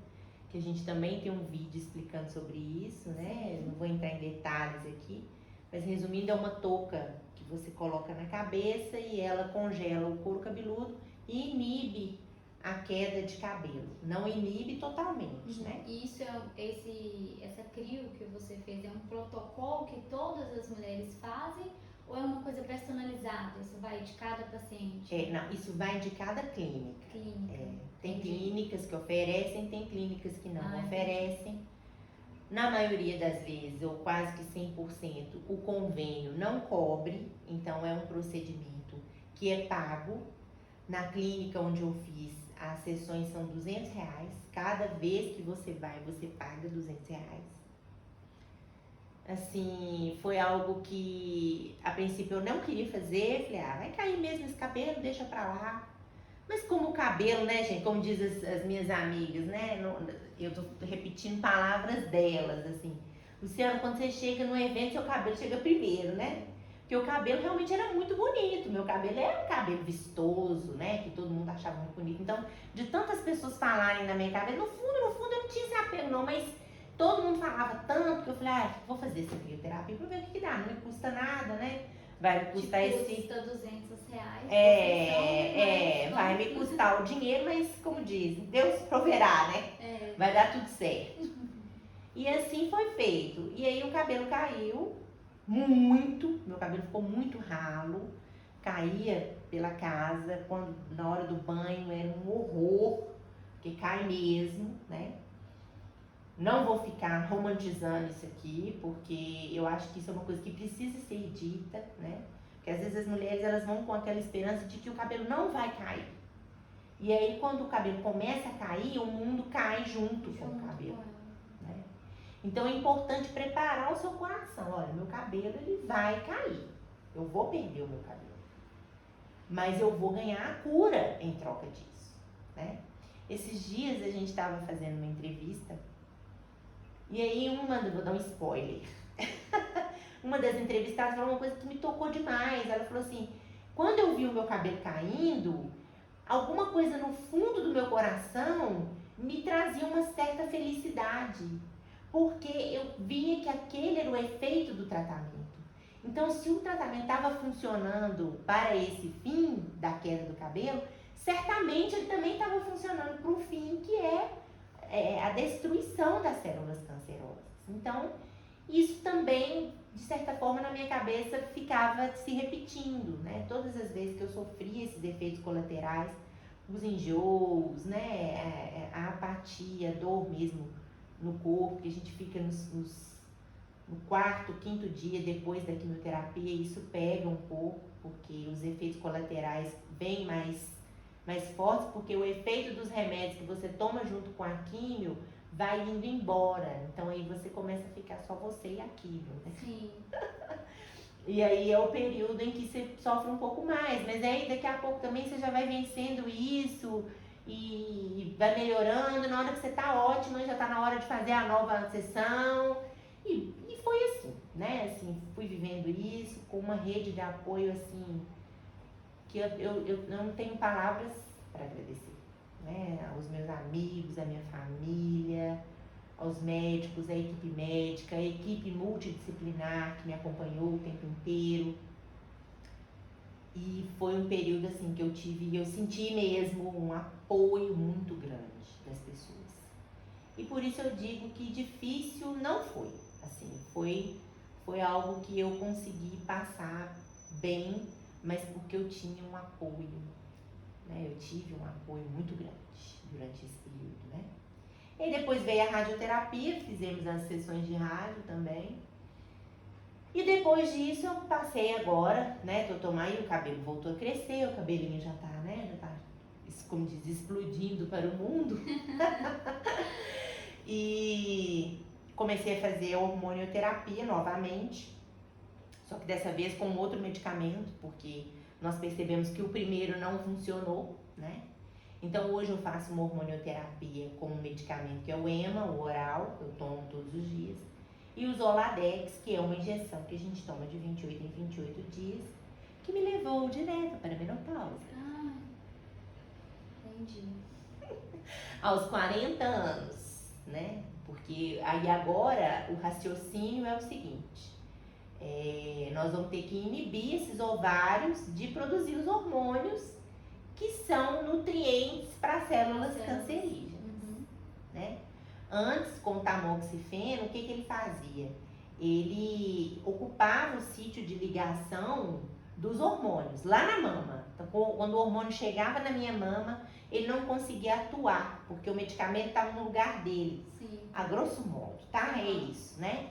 que a gente também tem um vídeo explicando sobre isso, né? Não vou entrar em detalhes aqui, mas resumindo, é uma touca que você coloca na cabeça e ela congela o couro cabeludo e inibe a queda de cabelo. Não inibe totalmente, né?
E isso essa crio que você fez é um protocolo que todas as mulheres fazem ou é uma coisa personalizada? Isso vai de cada paciente?
Não, isso vai de cada clínica. Tem clínicas que oferecem, tem clínicas que não oferecem. Na maioria das vezes, ou quase que 100%, o convênio não cobre, então é um procedimento que é pago. Na clínica onde eu fiz, as sessões são R$ 200. Cada vez que você vai, você paga R$ 200. Assim, foi algo que a princípio eu não queria fazer. Falei, vai cair mesmo esse cabelo, deixa pra lá. Mas como o cabelo, né, gente, como diz as minhas amigas, né, eu tô repetindo palavras delas, assim. Luciana, quando você chega no evento, seu cabelo chega primeiro, né? Porque o cabelo realmente era muito bonito. Meu cabelo era um cabelo vistoso, né? Que todo mundo achava muito bonito. Então, de tantas pessoas falarem na minha cabeça, no fundo eu não tinha esse apelo, não. Mas todo mundo falava tanto que eu falei, vou fazer essa bioterapia pra ver o que dá. Não me custa nada, né? Vai me custar
custa R$ 200.
Vai me custar o dinheiro, mas como diz, Deus proverá, né? Vai dar tudo certo. E assim foi feito. E aí o cabelo caiu muito, meu cabelo ficou muito ralo, caía pela casa, quando na hora do banho era um horror, porque cai mesmo, né? Não vou ficar romantizando isso aqui, porque eu acho que isso é uma coisa que precisa ser dita, né? Porque às vezes as mulheres elas vão com aquela esperança de que o cabelo não vai cair. E aí quando o cabelo começa a cair, o mundo cai junto com o cabelo. Né? Então é importante preparar o seu coração. Olha, meu cabelo ele vai cair. Eu vou perder o meu cabelo. Mas eu vou ganhar a cura em troca disso. Né? Esses dias a gente estava fazendo uma entrevista. E aí vou dar um spoiler. Uma das entrevistadas falou uma coisa que me tocou demais. Ela falou assim, quando eu vi o meu cabelo caindo, alguma coisa no fundo do meu coração me trazia uma certa felicidade. Porque eu via que aquele era o efeito do tratamento. Então, se o tratamento estava funcionando para esse fim da queda do cabelo, certamente ele também estava funcionando para o fim que é a destruição das células cancerosas. Então, isso também, de certa forma, na minha cabeça ficava se repetindo, né? Todas as vezes que eu sofria esses efeitos colaterais, os enjoos, né? A apatia, a dor mesmo no corpo, que a gente fica no quarto, quinto dia depois da quimioterapia, isso pega um pouco, porque os efeitos colaterais vêm mais fortes, porque o efeito dos remédios que você toma junto com a quimio vai indo embora. Então aí você começa a ficar só você e aquilo, né?
Sim.
E aí é o período em que você sofre um pouco mais, mas aí daqui a pouco também você já vai vencendo isso e vai melhorando. Na hora que você tá ótima, já tá na hora de fazer a nova sessão. E foi assim, né? Assim, fui vivendo isso com uma rede de apoio assim que eu não tenho palavras para agradecer, né? Aos meus amigos, à minha família, aos médicos, à equipe médica, à equipe multidisciplinar que me acompanhou o tempo inteiro. E foi um período assim que eu senti mesmo um apoio muito grande das pessoas. E por isso eu digo que difícil não foi, assim, foi algo que eu consegui passar bem, mas porque eu tinha um apoio, né? Eu tive um apoio muito grande durante esse período, né? E depois veio a radioterapia, fizemos as sessões de rádio também. E depois disso eu passei agora, né, Totomai, o cabelo voltou a crescer, o cabelinho já tá, né, como diz, explodindo para o mundo. E comecei a fazer hormonioterapia novamente, só que dessa vez com outro medicamento, porque nós percebemos que o primeiro não funcionou, né? Então hoje eu faço uma hormonioterapia com um medicamento que é o EMA, o oral, eu tomo todos os dias, e o Zoladex, que é uma injeção que a gente toma de 28 em 28 dias, que me levou direto para a menopausa.
Ah, entendi.
Aos 40 anos, né? Porque aí agora o raciocínio é o seguinte, nós vamos ter que inibir esses ovários de produzir os hormônios que são nutrientes para células cancerígenas, né? Antes, com o tamoxifeno, o que ele fazia? Ele ocupava o sítio de ligação dos hormônios, lá na mama. Então, quando o hormônio chegava na minha mama, ele não conseguia atuar, porque o medicamento estava no lugar dele.
Sim.
A grosso modo, tá? É isso, né?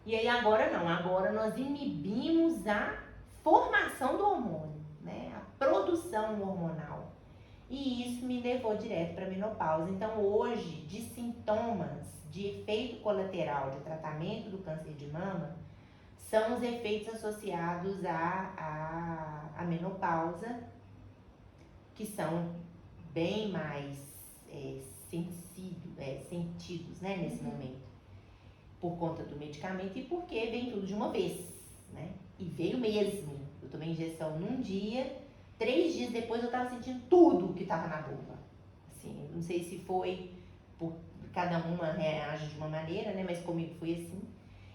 E aí agora não, agora nós inibimos a formação do hormônio, né? A produção hormonal. E isso me levou direto para a menopausa. Então, hoje, de sintomas, de efeito colateral de tratamento do câncer de mama, são os efeitos associados à menopausa, que são bem mais sentidos, né, nesse momento, por conta do medicamento e porque vem tudo de uma vez, né? E veio mesmo. Eu tomei injeção num dia, 3 dias depois eu tava sentindo tudo que tava na boca. Assim, não sei se foi por cada uma reage de uma maneira, né? Mas comigo foi assim.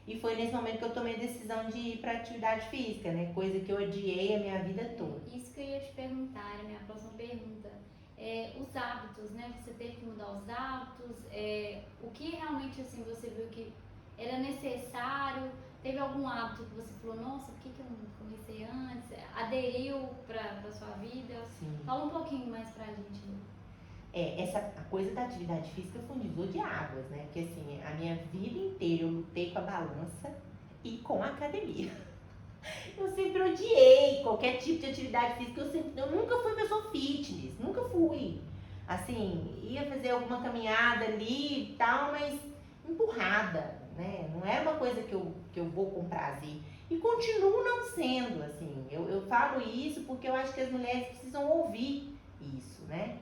E foi nesse momento que eu tomei a decisão de ir para atividade física, né? Coisa que eu odiei a minha vida toda.
Isso que eu ia te perguntar, a minha próxima pergunta. Os hábitos, né? Você teve que mudar os hábitos. O que realmente assim você viu que era necessário? Teve algum hábito que você falou, nossa, por que eu não comecei antes? Aderiu para sua vida?
Sim.
Fala um pouquinho mais pra gente.
A coisa da atividade física foi um divisor de águas, né? Porque assim, a minha vida inteira eu lutei com a balança e com a academia. Eu sempre odiei qualquer tipo de atividade física, eu nunca fui pessoa fitness, nunca fui. Assim, ia fazer alguma caminhada ali e tal, mas empurrada, né? Não era uma coisa que eu vou com prazer. E continuo não sendo, assim. Eu falo isso porque eu acho que as mulheres precisam ouvir isso, né?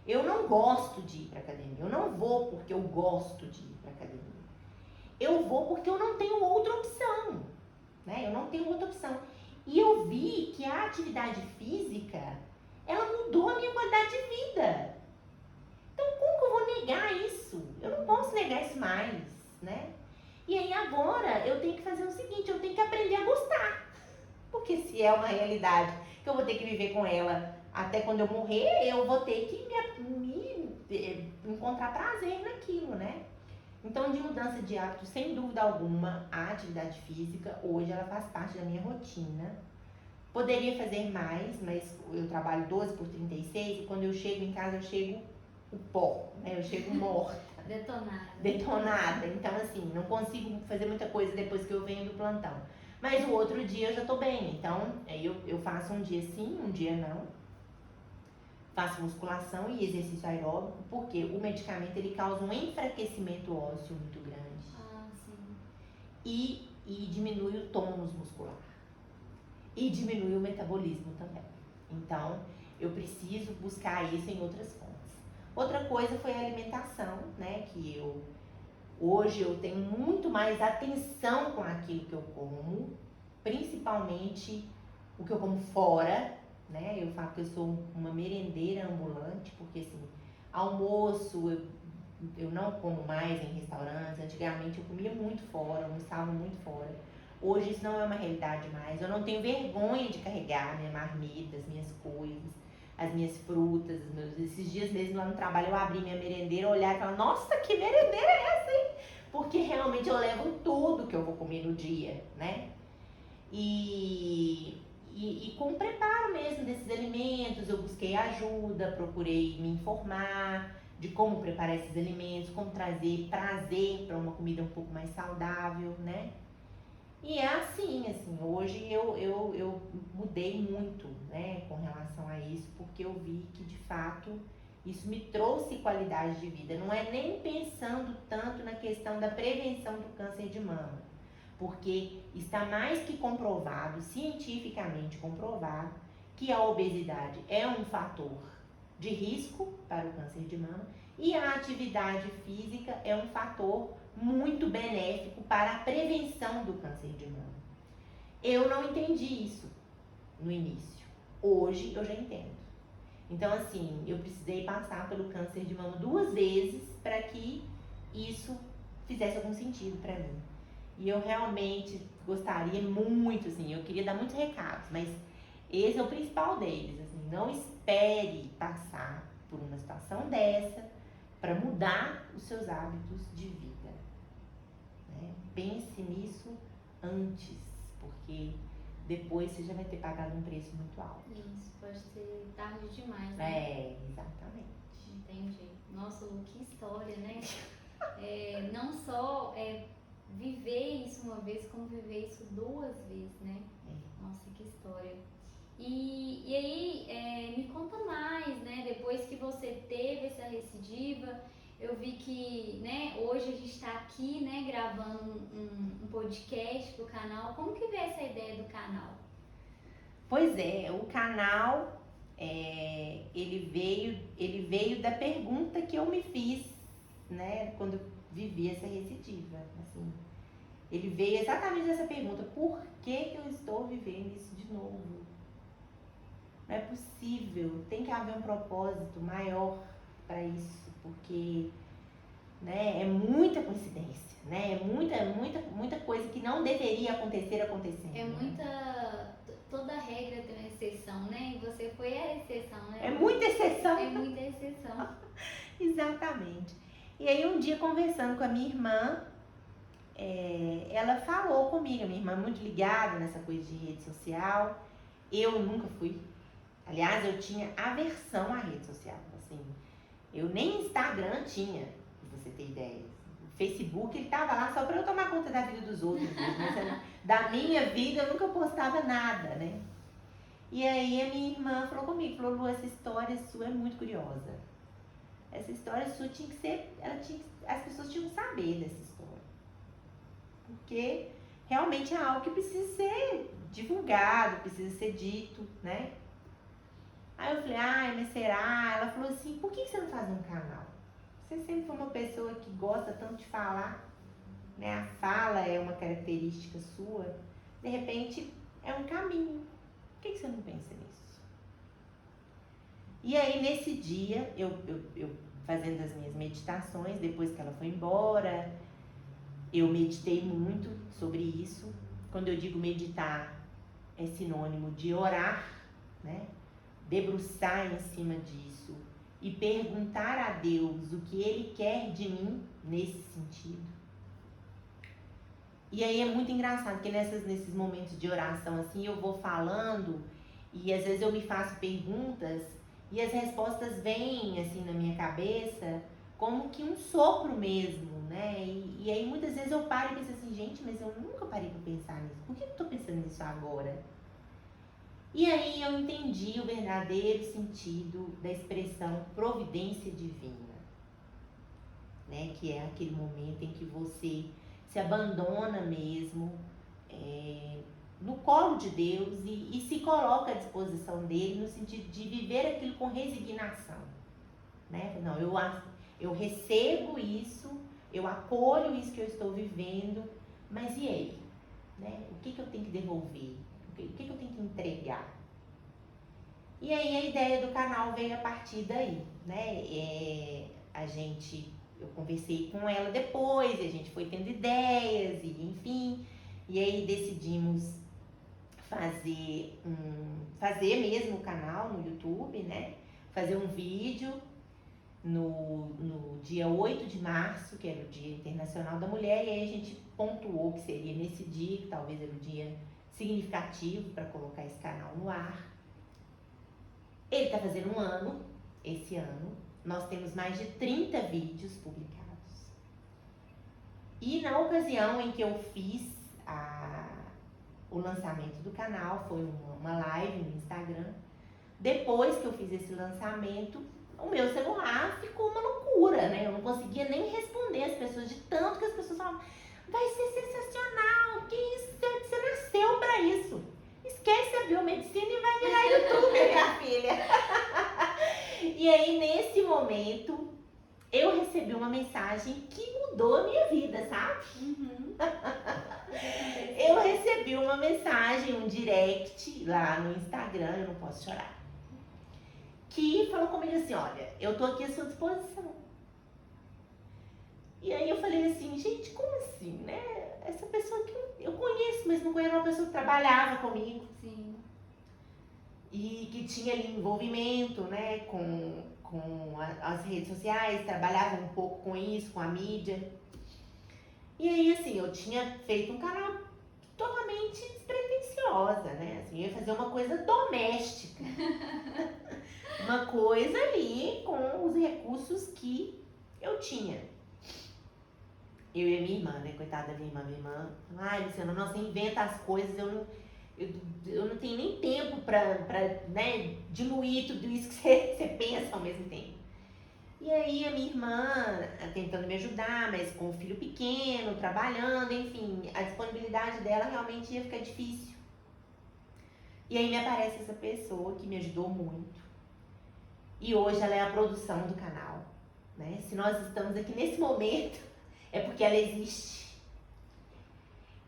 Eu não gosto de ir pra academia, eu não vou porque eu gosto de ir pra academia. Eu vou porque eu não tenho outra opção, né? Eu não tenho outra opção. E eu vi que a atividade física, ela mudou a minha qualidade de vida. Então, como que eu vou negar isso? Eu não posso negar isso mais, né? E aí agora eu tenho que fazer o seguinte, eu tenho que aprender a gostar. Porque se é uma realidade que eu vou ter que viver com ela até quando eu morrer, eu vou ter que encontrar prazer naquilo, né? Então, de mudança de hábito, sem dúvida alguma, a atividade física, hoje ela faz parte da minha rotina. Poderia fazer mais, mas eu trabalho 12 por 36 e quando eu chego em casa, eu chego o pó, né? Eu chego morta. Detonada. Então, assim, não consigo fazer muita coisa depois que eu venho do plantão. Mas o outro dia eu já tô bem, então eu faço um dia sim, um dia não. Faço musculação e exercício aeróbico, porque o medicamento ele causa um enfraquecimento ósseo muito grande.
Ah, sim.
E diminui o tônus muscular. E diminui o metabolismo também. Então, eu preciso buscar isso em outras fontes. Outra coisa foi a alimentação, né? Que hoje eu tenho muito mais atenção com aquilo que eu como, principalmente o que eu como fora, né? Eu falo que eu sou uma merendeira ambulante, porque assim, almoço eu não como mais em restaurantes. Antigamente eu comia muito fora, almoçava muito fora. Hoje isso não é uma realidade mais. Eu não tenho vergonha de carregar minha marmita, as minhas coisas, as minhas frutas, esses dias mesmo lá no trabalho eu abri minha merendeira, olhar e falar, nossa, que merendeira é essa, hein? Porque realmente eu levo tudo que eu vou comer no dia, né? E com o preparo mesmo desses alimentos, eu busquei ajuda, procurei me informar de como preparar esses alimentos, como trazer prazer para uma comida um pouco mais saudável, né? E é assim, hoje eu mudei muito, né, com relação a isso, porque eu vi que de fato isso me trouxe qualidade de vida. Não é nem pensando tanto na questão da prevenção do câncer de mama, porque está mais que comprovado, cientificamente comprovado, que a obesidade é um fator de risco para o câncer de mama e a atividade física é um fator muito benéfico para a prevenção do câncer de mama. Eu não entendi isso no início. Hoje eu já entendo. Então, assim, eu precisei passar pelo câncer de mama 2 vezes para que isso fizesse algum sentido para mim. E eu realmente gostaria muito, assim, eu queria dar muitos recados, mas esse é o principal deles, assim, não espere passar por uma situação dessa para mudar os seus hábitos de vida, né? Pense nisso antes, porque depois você já vai ter pagado um preço muito alto.
Isso, pode ser tarde demais, né?
Exatamente.
Entendi. Nossa, Lu, que história, né? Não só viver isso uma vez, como viver isso 2 vezes, né? Nossa, que história. E aí, me conta mais, né? Depois que recidiva. Eu vi que, né, hoje a gente está aqui, né, gravando um podcast pro canal. Como que veio essa ideia do canal?
Pois é, o canal, ele veio da pergunta que eu me fiz, né, quando eu vivi essa recidiva, assim. Ele veio exatamente dessa pergunta: por que eu estou vivendo isso de novo? Não é possível, tem que haver um propósito maior para isso, porque, né, é muita coincidência, né? É muita coisa que não deveria acontecer acontecendo.
É muita... Toda regra tem uma exceção, né? E você foi a exceção, né?
É muita exceção.
É muita exceção.
Exatamente. E aí um dia conversando com a minha irmã, ela falou comigo, a minha irmã é muito ligada nessa coisa de rede social. Eu nunca fui. Aliás, eu tinha aversão à rede social, assim. Eu nem Instagram tinha, pra você ter ideia. O Facebook, ele tava lá só pra eu tomar conta da vida dos outros, mas da minha vida eu nunca postava nada, né? E aí a minha irmã falou comigo, falou: Lu, essa história sua é muito curiosa. Essa história sua tinha que ser, as pessoas tinham que saber dessa história. Porque realmente é algo que precisa ser divulgado, precisa ser dito, né? Aí eu falei: ai, mas será? Ela falou assim: por que você não faz um canal? Você sempre foi uma pessoa que gosta tanto de falar, né? A fala é uma característica sua. De repente, é um caminho. Por que você não pensa nisso? E aí, nesse dia, eu fazendo as minhas meditações, depois que ela foi embora, eu meditei muito sobre isso. Quando eu digo meditar, é sinônimo de orar, né? Debruçar em cima disso e perguntar a Deus o que Ele quer de mim nesse sentido. E aí é muito engraçado, porque nesses momentos de oração assim, eu vou falando e às vezes eu me faço perguntas e as respostas vêm assim na minha cabeça como que um sopro mesmo, né? E aí muitas vezes eu paro e penso assim: gente, mas eu nunca parei para pensar nisso. Por que eu tô pensando nisso agora? E aí eu entendi o verdadeiro sentido da expressão providência divina, né? Que é aquele momento em que você se abandona mesmo no colo de Deus e se coloca à disposição dele no sentido de viver aquilo com resignação, né? Não, eu recebo isso, eu acolho isso que eu estou vivendo, mas e aí? Né? O que eu tenho que devolver? O que eu tenho que entregar? E aí a ideia do canal veio a partir daí, né? Eu conversei com ela depois, a gente foi tendo ideias, e enfim, e aí decidimos fazer mesmo o canal no YouTube, né? Fazer um vídeo no dia 8 de março, que era o Dia Internacional da Mulher, e aí a gente pontuou que seria nesse dia, que talvez era o dia significativo para colocar esse canal no ar. Ele está fazendo um ano, esse ano. Nós temos mais de 30 vídeos publicados. E na ocasião em que eu fiz o lançamento do canal, foi uma live no Instagram. Depois que eu fiz esse lançamento, o meu celular ficou uma loucura, né? Eu não conseguia nem responder as pessoas, de tanto que as pessoas falavam: vai ser sensacional, que isso, você nasceu para isso. Esquece a biomedicina e vai virar youtuber, minha filha. E aí, nesse momento, eu recebi uma mensagem que mudou a minha vida, sabe?
Uhum.
Eu recebi uma mensagem, um direct lá no Instagram, eu não posso chorar, que falou comigo assim: olha, eu tô aqui à sua disposição. E aí eu falei assim: gente, como assim, né? Essa pessoa que eu conheço, mas não conheço, uma pessoa que trabalhava comigo.
Sim.
E que tinha ali envolvimento, né, com as redes sociais, trabalhava um pouco com isso, com a mídia. E aí, assim, eu tinha feito um canal totalmente despretensiosa, né? Assim, eu ia fazer uma coisa doméstica. Uma coisa ali com os recursos que eu tinha. Eu e a minha irmã, né? Coitada da minha irmã. Ai, Luciana, nossa, inventa as coisas, eu não tenho nem tempo pra né, diluir tudo isso que você pensa ao mesmo tempo. E aí a minha irmã tentando me ajudar, mas com o filho pequeno, trabalhando, enfim, a disponibilidade dela realmente ia ficar difícil. E aí me aparece essa pessoa que me ajudou muito. E hoje ela é a produção do canal, né? Se nós estamos aqui nesse momento, é porque ela existe.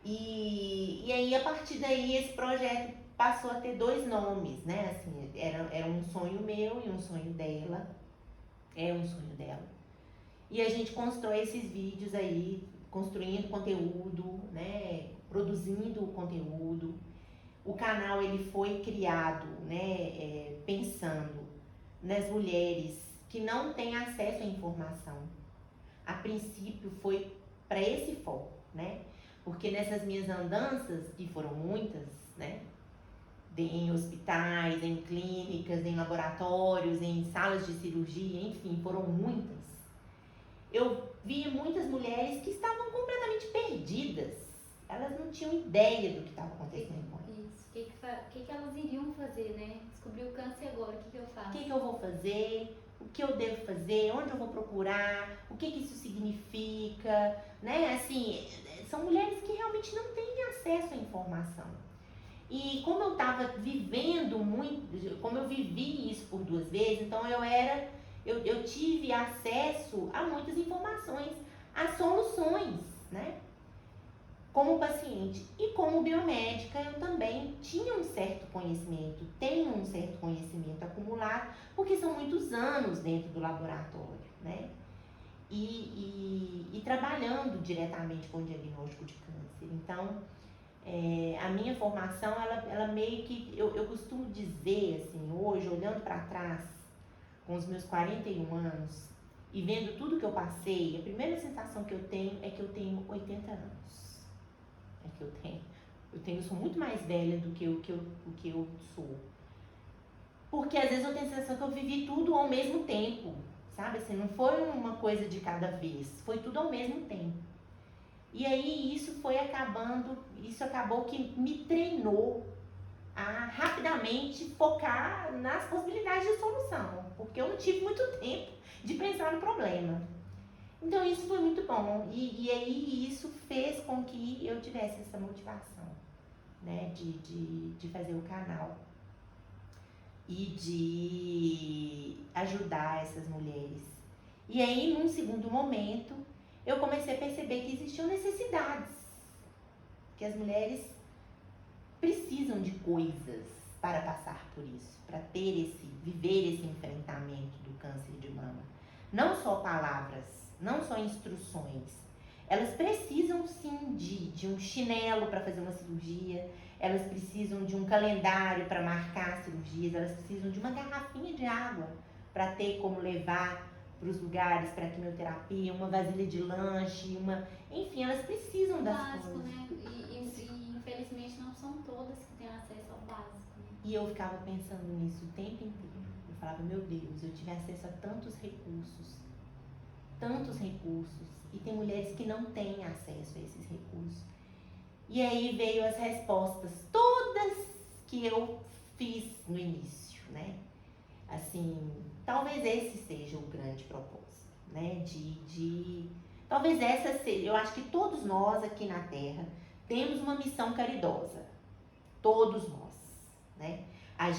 E aí, a partir daí, esse projeto passou a ter 2 nomes, né? Assim, era um sonho meu e um sonho dela. É um sonho dela. E a gente constrói esses vídeos aí, construindo conteúdo, né? Produzindo o conteúdo. O canal, ele foi criado, né? Pensando nas mulheres que não têm acesso à informação. A princípio, foi para esse foco, né? Porque nessas minhas andanças, que foram muitas, né? Em hospitais, em clínicas, em laboratórios, em salas de cirurgia, enfim, foram muitas. Eu vi muitas mulheres que estavam completamente perdidas. Elas não tinham ideia do que estava acontecendo com elas.
Isso. O que elas iriam fazer, né? Descobri o câncer agora, o que eu faço?
O que eu vou fazer? O que eu devo fazer? Onde eu vou procurar? O que isso significa? Né? Assim, são mulheres que realmente não têm acesso à informação. E como eu estava vivendo muito, como eu vivi isso por 2 vezes, então eu tive acesso a muitas informações, a soluções, né? Como paciente e como biomédica, eu também tinha um certo conhecimento, tenho um certo conhecimento acumulado, porque são muitos anos dentro do laboratório, né? E trabalhando diretamente com o diagnóstico de câncer. Então, a minha formação, ela meio que, eu costumo dizer, assim, hoje, olhando para trás, com os meus 41 anos, e vendo tudo que eu passei, a primeira sensação que eu tenho é que eu tenho 80 anos. É que eu sou muito mais velha do que o que eu sou. Porque às vezes eu tenho a sensação que eu vivi tudo ao mesmo tempo, sabe? Assim, não foi uma coisa de cada vez, foi tudo ao mesmo tempo. E aí isso acabou que me treinou a rapidamente focar nas possibilidades de solução, porque eu não tive muito tempo de pensar no problema. Então isso foi muito bom, e aí isso fez com que eu tivesse essa motivação, né, de fazer o canal e de ajudar essas mulheres. E aí, num segundo momento, eu comecei a perceber que existiam necessidades, que as mulheres precisam de coisas para passar por isso, para viver esse enfrentamento do câncer de mama. Não só palavras, não só instruções. Elas precisam sim de um chinelo para fazer uma cirurgia, elas precisam de um calendário para marcar cirurgias, elas precisam de uma garrafinha de água para ter como levar para os lugares para quimioterapia, uma vasilha de lanche, enfim, elas precisam das
básico,
coisas.
Né? E infelizmente não são todas que têm acesso ao básico. Né?
E eu ficava pensando nisso o tempo inteiro. Eu falava, meu Deus, eu tive acesso a tantos recursos, e tem mulheres que não têm acesso a esses recursos. E aí veio as respostas, todas que eu fiz no início, né? Assim, talvez esse seja o grande propósito, né? Talvez essa seja, eu acho que todos nós aqui na Terra temos uma missão caridosa, todos nós, né? A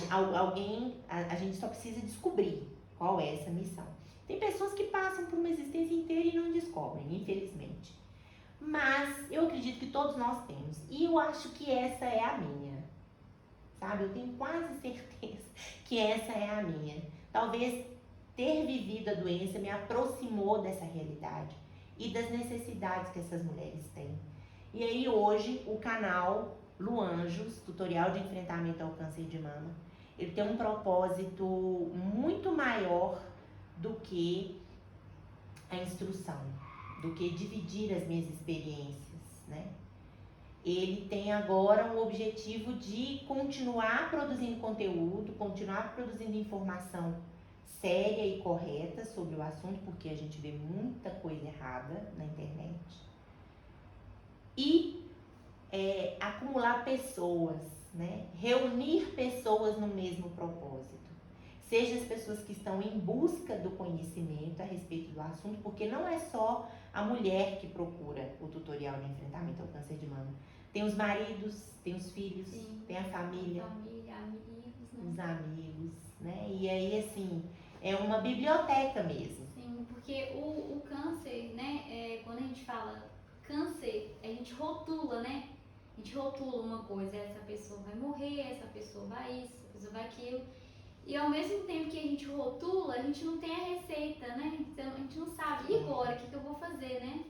gente só precisa descobrir qual é essa missão. Tem pessoas que passam por uma existência inteira e não descobrem, infelizmente. Mas eu acredito que todos nós temos. E eu acho que essa é a minha. Sabe? Eu tenho quase certeza que essa é a minha. Talvez ter vivido a doença me aproximou dessa realidade e das necessidades que essas mulheres têm. E aí hoje o canal Luanjos, Tutorial de Enfrentamento ao Câncer de Mama, ele tem um propósito muito maior do que a instrução, do que dividir as minhas experiências, né? Ele tem agora o objetivo de continuar produzindo conteúdo, continuar produzindo informação séria e correta sobre o assunto, porque a gente vê muita coisa errada na internet. E acumular pessoas, né? Reunir pessoas no mesmo propósito. seja as pessoas que estão em busca do conhecimento a respeito do assunto, porque não é só a mulher que procura o tutorial de enfrentamento ao câncer de mama. Tem os maridos, tem os filhos,
Sim.
tem a família,
Amigos, né?
os amigos, né? E aí, assim, é uma biblioteca mesmo.
Sim, porque o câncer, né, quando a gente fala câncer, a gente rotula, né? A gente rotula uma coisa, essa pessoa vai morrer, essa pessoa vai isso, essa pessoa vai aquilo. E ao mesmo tempo que a gente rotula, a gente não tem a receita, né? Então, a gente não sabe, e agora, o que eu vou fazer, né?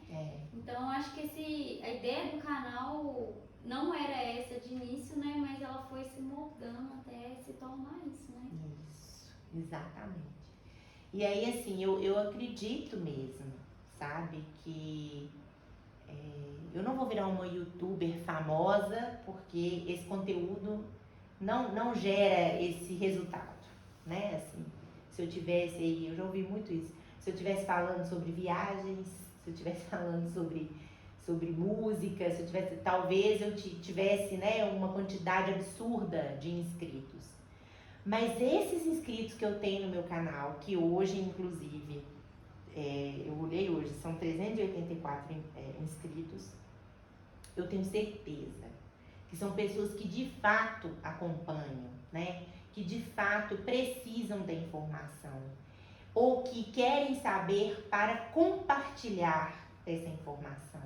Então eu acho que a ideia do canal não era essa de início, né? Mas ela foi se moldando até se tornar isso, né?
Isso, exatamente. E aí, assim, eu acredito mesmo, sabe, que eu não vou virar uma youtuber famosa porque esse conteúdo não gera esse resultado, né? Assim, se eu tivesse aí, eu já ouvi muito isso, se eu estivesse falando sobre viagens, se eu estivesse falando sobre música, se eu tivesse, talvez eu tivesse, né, uma quantidade absurda de inscritos. Mas esses inscritos que eu tenho no meu canal, que hoje, inclusive, eu olhei hoje, são 384 inscritos, eu tenho certeza que são pessoas que de fato acompanham, né? Que de fato precisam da informação ou que querem saber para compartilhar essa informação,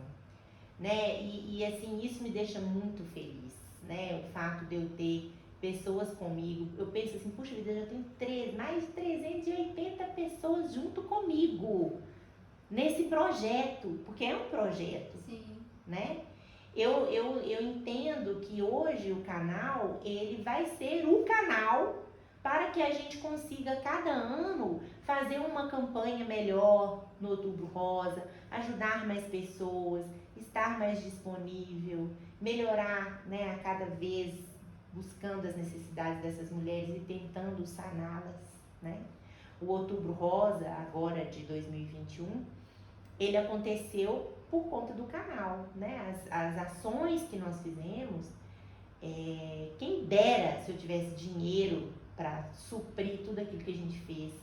né? E assim, isso me deixa muito feliz, né? O fato de eu ter pessoas comigo, eu penso assim, puxa vida, eu já tenho mais de 380 pessoas junto comigo nesse projeto, porque é um projeto.
Sim.
Né? Eu entendo que hoje o canal, ele vai ser o canal para que a gente consiga cada ano fazer uma campanha melhor no Outubro Rosa, ajudar mais pessoas, estar mais disponível, melhorar, né, a cada vez buscando as necessidades dessas mulheres e tentando saná-las, né? O Outubro Rosa, agora de 2021, ele aconteceu por conta do canal, né? As ações que nós fizemos, quem dera se eu tivesse dinheiro para suprir tudo aquilo que a gente fez,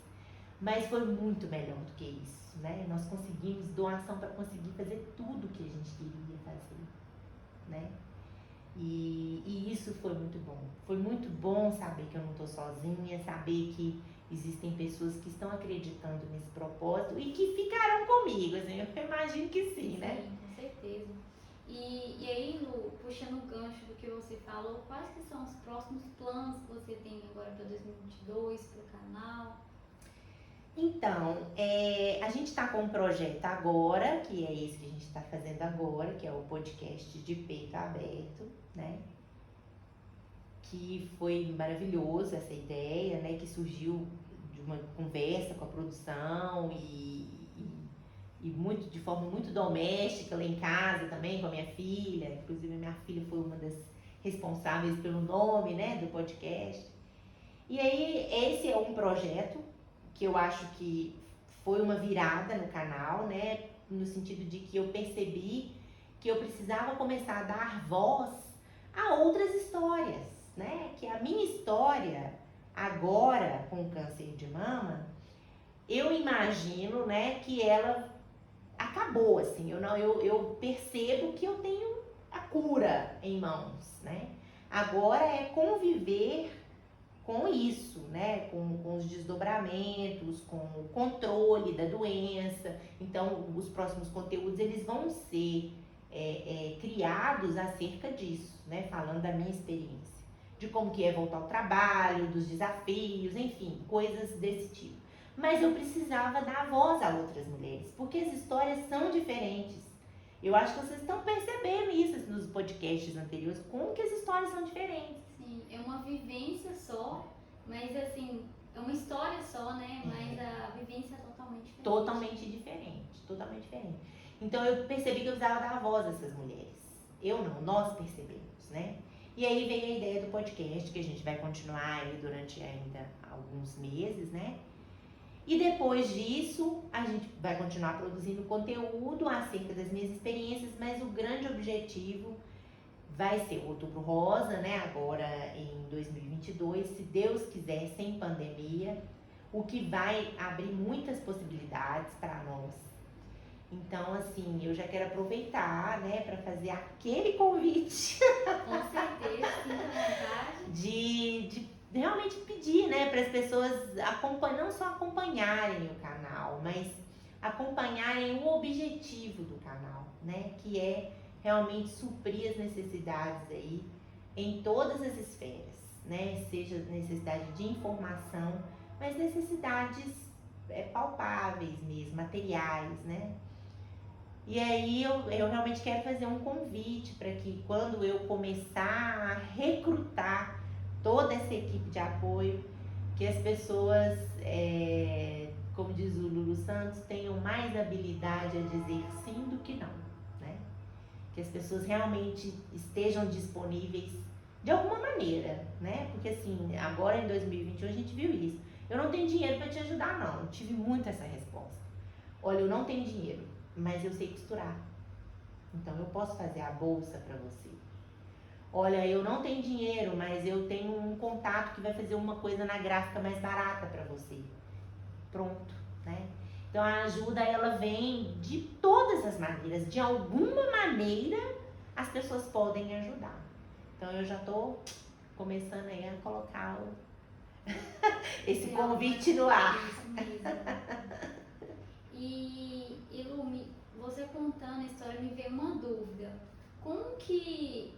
mas foi muito melhor do que isso, né? Nós conseguimos doação para conseguir fazer tudo o que a gente queria fazer, né? E isso foi muito bom. Foi muito bom saber que eu não estou sozinha, saber que existem pessoas que estão acreditando nesse propósito e que ficarão comigo, assim, eu imagino que sim, né?
Sim, com certeza. E aí, Lu, puxando o gancho do que você falou, quais que são os próximos planos que você tem agora para 2022, para o canal?
Então, a gente está com um projeto agora, que é esse que a gente está fazendo agora, que é o podcast de peito aberto, né? Que foi maravilhoso essa ideia, né? Que surgiu de uma conversa com a produção e muito, de forma muito doméstica lá em casa também, com a minha filha. Inclusive, a minha filha foi uma das responsáveis pelo nome, né, do podcast. E aí, esse é um projeto que eu acho que foi uma virada no canal, né? No sentido de que eu percebi que eu precisava começar a dar voz a outras histórias, né? Que a minha história agora com o câncer de mama, eu imagino, né, que ela acabou, assim. Eu percebo que eu tenho a cura em mãos, né? Agora é conviver com isso, né? Com os desdobramentos, com o controle da doença. Então, os próximos conteúdos, eles vão ser criados acerca disso, né? Falando da minha experiência, de como que é voltar ao trabalho, dos desafios, enfim, coisas desse tipo. Mas eu precisava dar voz a outras mulheres, porque as histórias são diferentes. Eu acho que vocês estão percebendo isso nos podcasts anteriores, como que as histórias são diferentes.
Sim, é uma vivência só, mas assim, é uma história só, né? Mas a vivência é totalmente diferente.
Totalmente diferente, totalmente diferente. Então eu percebi que eu precisava dar voz a essas mulheres. Eu não, nós percebemos, né? E aí veio a ideia do podcast, que a gente vai continuar aí durante ainda alguns meses, né? E depois disso, a gente vai continuar produzindo conteúdo acerca das minhas experiências, mas o grande objetivo vai ser o Outubro Rosa, né? Agora em 2022, se Deus quiser, sem pandemia. o que vai abrir muitas possibilidades para nós. Então, assim, eu já quero aproveitar, né, para fazer aquele convite
Com certeza, sinta vontade.
de realmente pedir, né, para as pessoas não só acompanharem o canal, mas acompanharem o objetivo do canal, né, que é realmente suprir as necessidades aí em todas as esferas, né, seja necessidade de informação, mas necessidades palpáveis mesmo, materiais, né. E aí eu realmente quero fazer um convite para que quando eu começar a recrutar toda essa equipe de apoio, que as pessoas, como diz o Lulu Santos, tenham mais habilidade a dizer sim do que não, né? Que as pessoas realmente estejam disponíveis de alguma maneira, né? Porque assim, agora em 2021 a gente viu isso. Eu não tenho dinheiro para te ajudar, não. Eu tive muito essa resposta. Olha, eu não tenho dinheiro, mas eu sei costurar. Então eu posso fazer a bolsa para você. Olha, eu não tenho dinheiro, mas eu tenho um contato que vai fazer uma coisa na gráfica mais barata para você. Pronto, né? Então a ajuda, ela vem de todas as maneiras. De alguma maneira as pessoas podem ajudar. Então eu já tô começando aí a colocar esse convite no ar.
Isso mesmo. E Lu, você contando a história me veio uma dúvida. Como que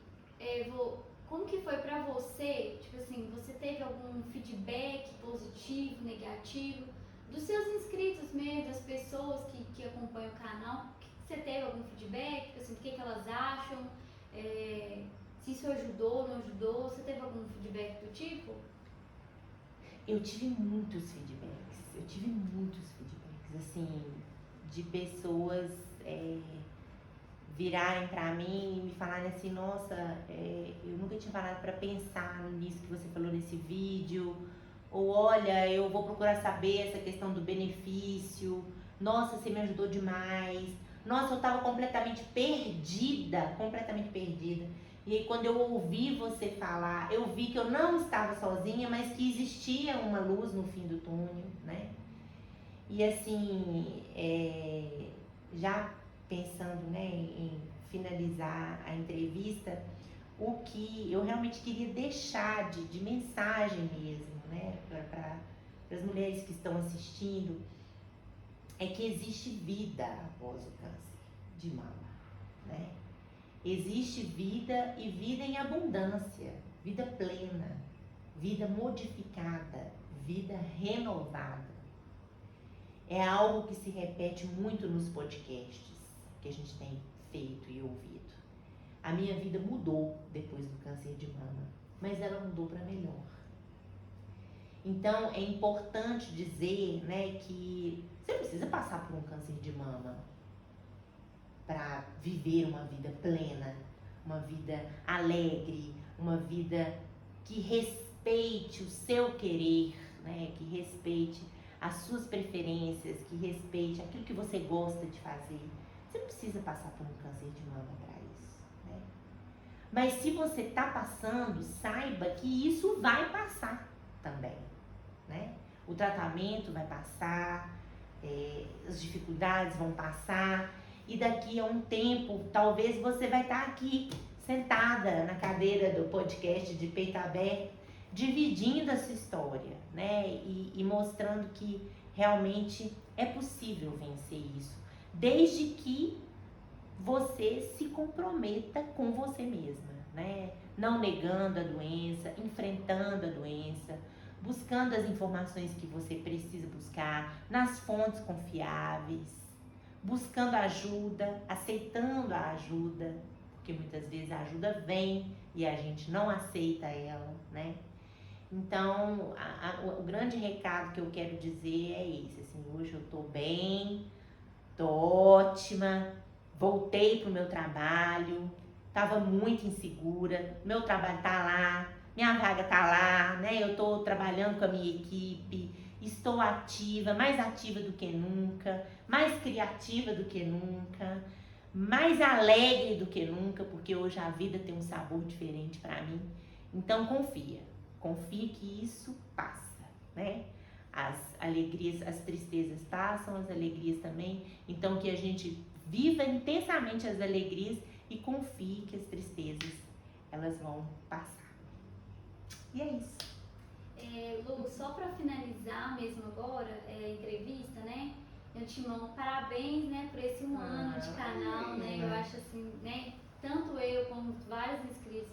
foi pra você, tipo assim, você teve algum feedback positivo, negativo, dos seus inscritos mesmo, das pessoas que acompanham o canal? Você teve algum feedback, tipo assim, o que elas acham? Se isso ajudou, não ajudou? Você teve algum feedback do tipo?
Eu tive muitos feedbacks, assim, de pessoas virarem pra mim e me falarem assim, nossa, eu nunca tinha parado pra pensar nisso que você falou nesse vídeo, ou olha, eu vou procurar saber essa questão do benefício, nossa, você me ajudou demais, nossa, eu tava completamente perdida, e aí quando eu ouvi você falar, eu vi que eu não estava sozinha, mas que existia uma luz no fim do túnel, né? E assim, já pensando, né, em finalizar a entrevista, o que eu realmente queria deixar de mensagem mesmo, né, para as mulheres que estão assistindo, é que existe vida após o câncer de mama, né? Existe vida e vida em abundância, vida plena, vida modificada, vida renovada. É algo que se repete muito nos podcasts que a gente tem feito e ouvido. A minha vida mudou depois do câncer de mama, mas ela mudou para melhor. Então é importante dizer, né, que você não precisa passar por um câncer de mama para viver uma vida plena, uma vida alegre, uma vida que respeite o seu querer, né, que respeite as suas preferências, que respeite aquilo que você gosta de fazer. Você não precisa passar por um câncer de mama para isso, né? Mas se você está passando, saiba que isso vai passar também, né? O tratamento vai passar, as dificuldades vão passar, e daqui a um tempo, talvez você vai estar aqui, sentada na cadeira do podcast de Peito Aberto, dividindo a sua história, né? E mostrando que realmente é possível vencer isso, desde que você se comprometa com você mesma, né? Não negando a doença, enfrentando a doença, buscando as informações que você precisa buscar nas fontes confiáveis, buscando ajuda, aceitando a ajuda, porque muitas vezes a ajuda vem e a gente não aceita ela, né? Então, o grande recado que eu quero dizer é esse, assim, hoje eu tô bem, tô ótima, voltei pro meu trabalho, tava muito insegura, meu trabalho tá lá, minha vaga tá lá, né? Eu tô trabalhando com a minha equipe, estou ativa, mais ativa do que nunca, mais criativa do que nunca, mais alegre do que nunca, porque hoje a vida tem um sabor diferente para mim. Então confia que isso passa, né? alegrias, as tristezas passam, as alegrias também. Então que a gente viva intensamente as alegrias e confie que as tristezas elas vão passar. E é isso.
Lu, só para finalizar mesmo agora a entrevista, né? De antemão, parabéns, né, por esse 1 ano de canal, né? Eu acho assim, né? Tanto eu como vários inscritos.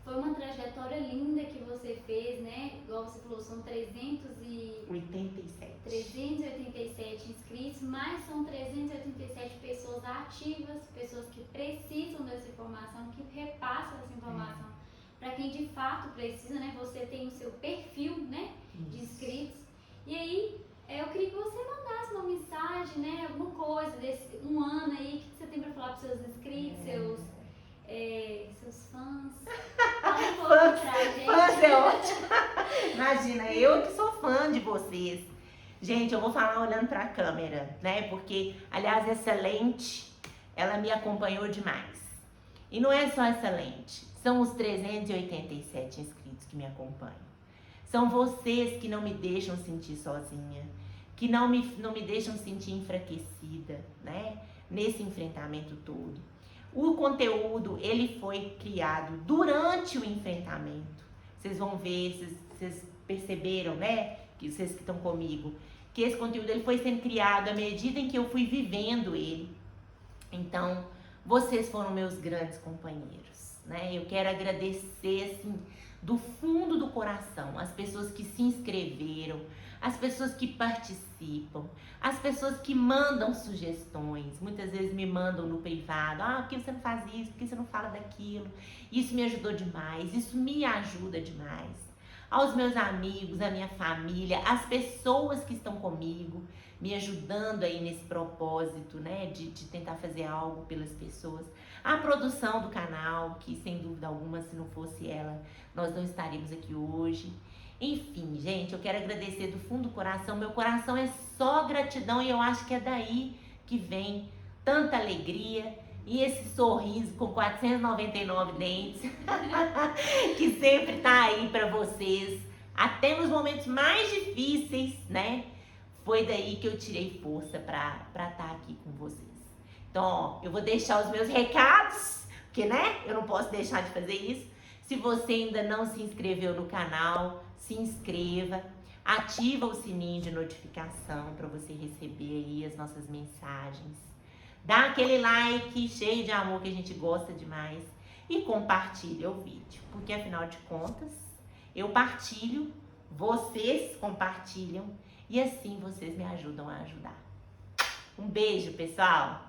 Foi uma trajetória linda que você fez, né? Igual você falou, são 387 inscritos, mas são 387 pessoas ativas, pessoas que precisam dessa informação, que repassam essa informação para quem de fato precisa, né? Você tem o seu perfil, né, de inscritos. E aí, eu queria que você mandasse uma mensagem, né? Alguma coisa desse 1 ano aí, que você tem para falar para os seus inscritos, seus fãs. Fala um pouco pra gente.
Fãs é ótimo. Imagina, eu que sou fã de vocês. Gente, eu vou falar olhando pra câmera, né? Porque, aliás, essa lente, ela me acompanhou demais. E não é só essa lente, são os 387 inscritos que me acompanham. São vocês que não me deixam sentir sozinha, que não me deixam sentir enfraquecida, né? Nesse enfrentamento todo. O conteúdo, ele foi criado durante o enfrentamento. Vocês vão ver, vocês perceberam, né? Que vocês que estão comigo, que esse conteúdo ele foi sendo criado à medida em que eu fui vivendo ele. Então, vocês foram meus grandes companheiros, né? Eu quero agradecer, assim, do fundo do coração, as pessoas que se inscreveram, as pessoas que participam, as pessoas que mandam sugestões, muitas vezes me mandam no privado, por que você não faz isso, por que você não fala daquilo? Isso me ajudou demais, isso me ajuda demais. Aos meus amigos, à minha família, às pessoas que estão comigo, me ajudando aí nesse propósito, né, de tentar fazer algo pelas pessoas. A produção do canal, que sem dúvida alguma, se não fosse ela, nós não estaríamos aqui hoje. Enfim, gente, eu quero agradecer do fundo do coração. Meu coração é só gratidão e eu acho que é daí que vem tanta alegria e esse sorriso com 499 dentes que sempre tá aí para vocês, até nos momentos mais difíceis, né? Foi daí que eu tirei força para estar aqui com vocês. Então, ó, eu vou deixar os meus recados, porque, né, eu não posso deixar de fazer isso. Se você ainda não se inscreveu no canal, se inscreva, ativa o sininho de notificação para você receber aí as nossas mensagens. Dá aquele like cheio de amor que a gente gosta demais e compartilha o vídeo, porque afinal de contas, eu partilho, vocês compartilham e assim vocês me ajudam a ajudar. Um beijo, pessoal!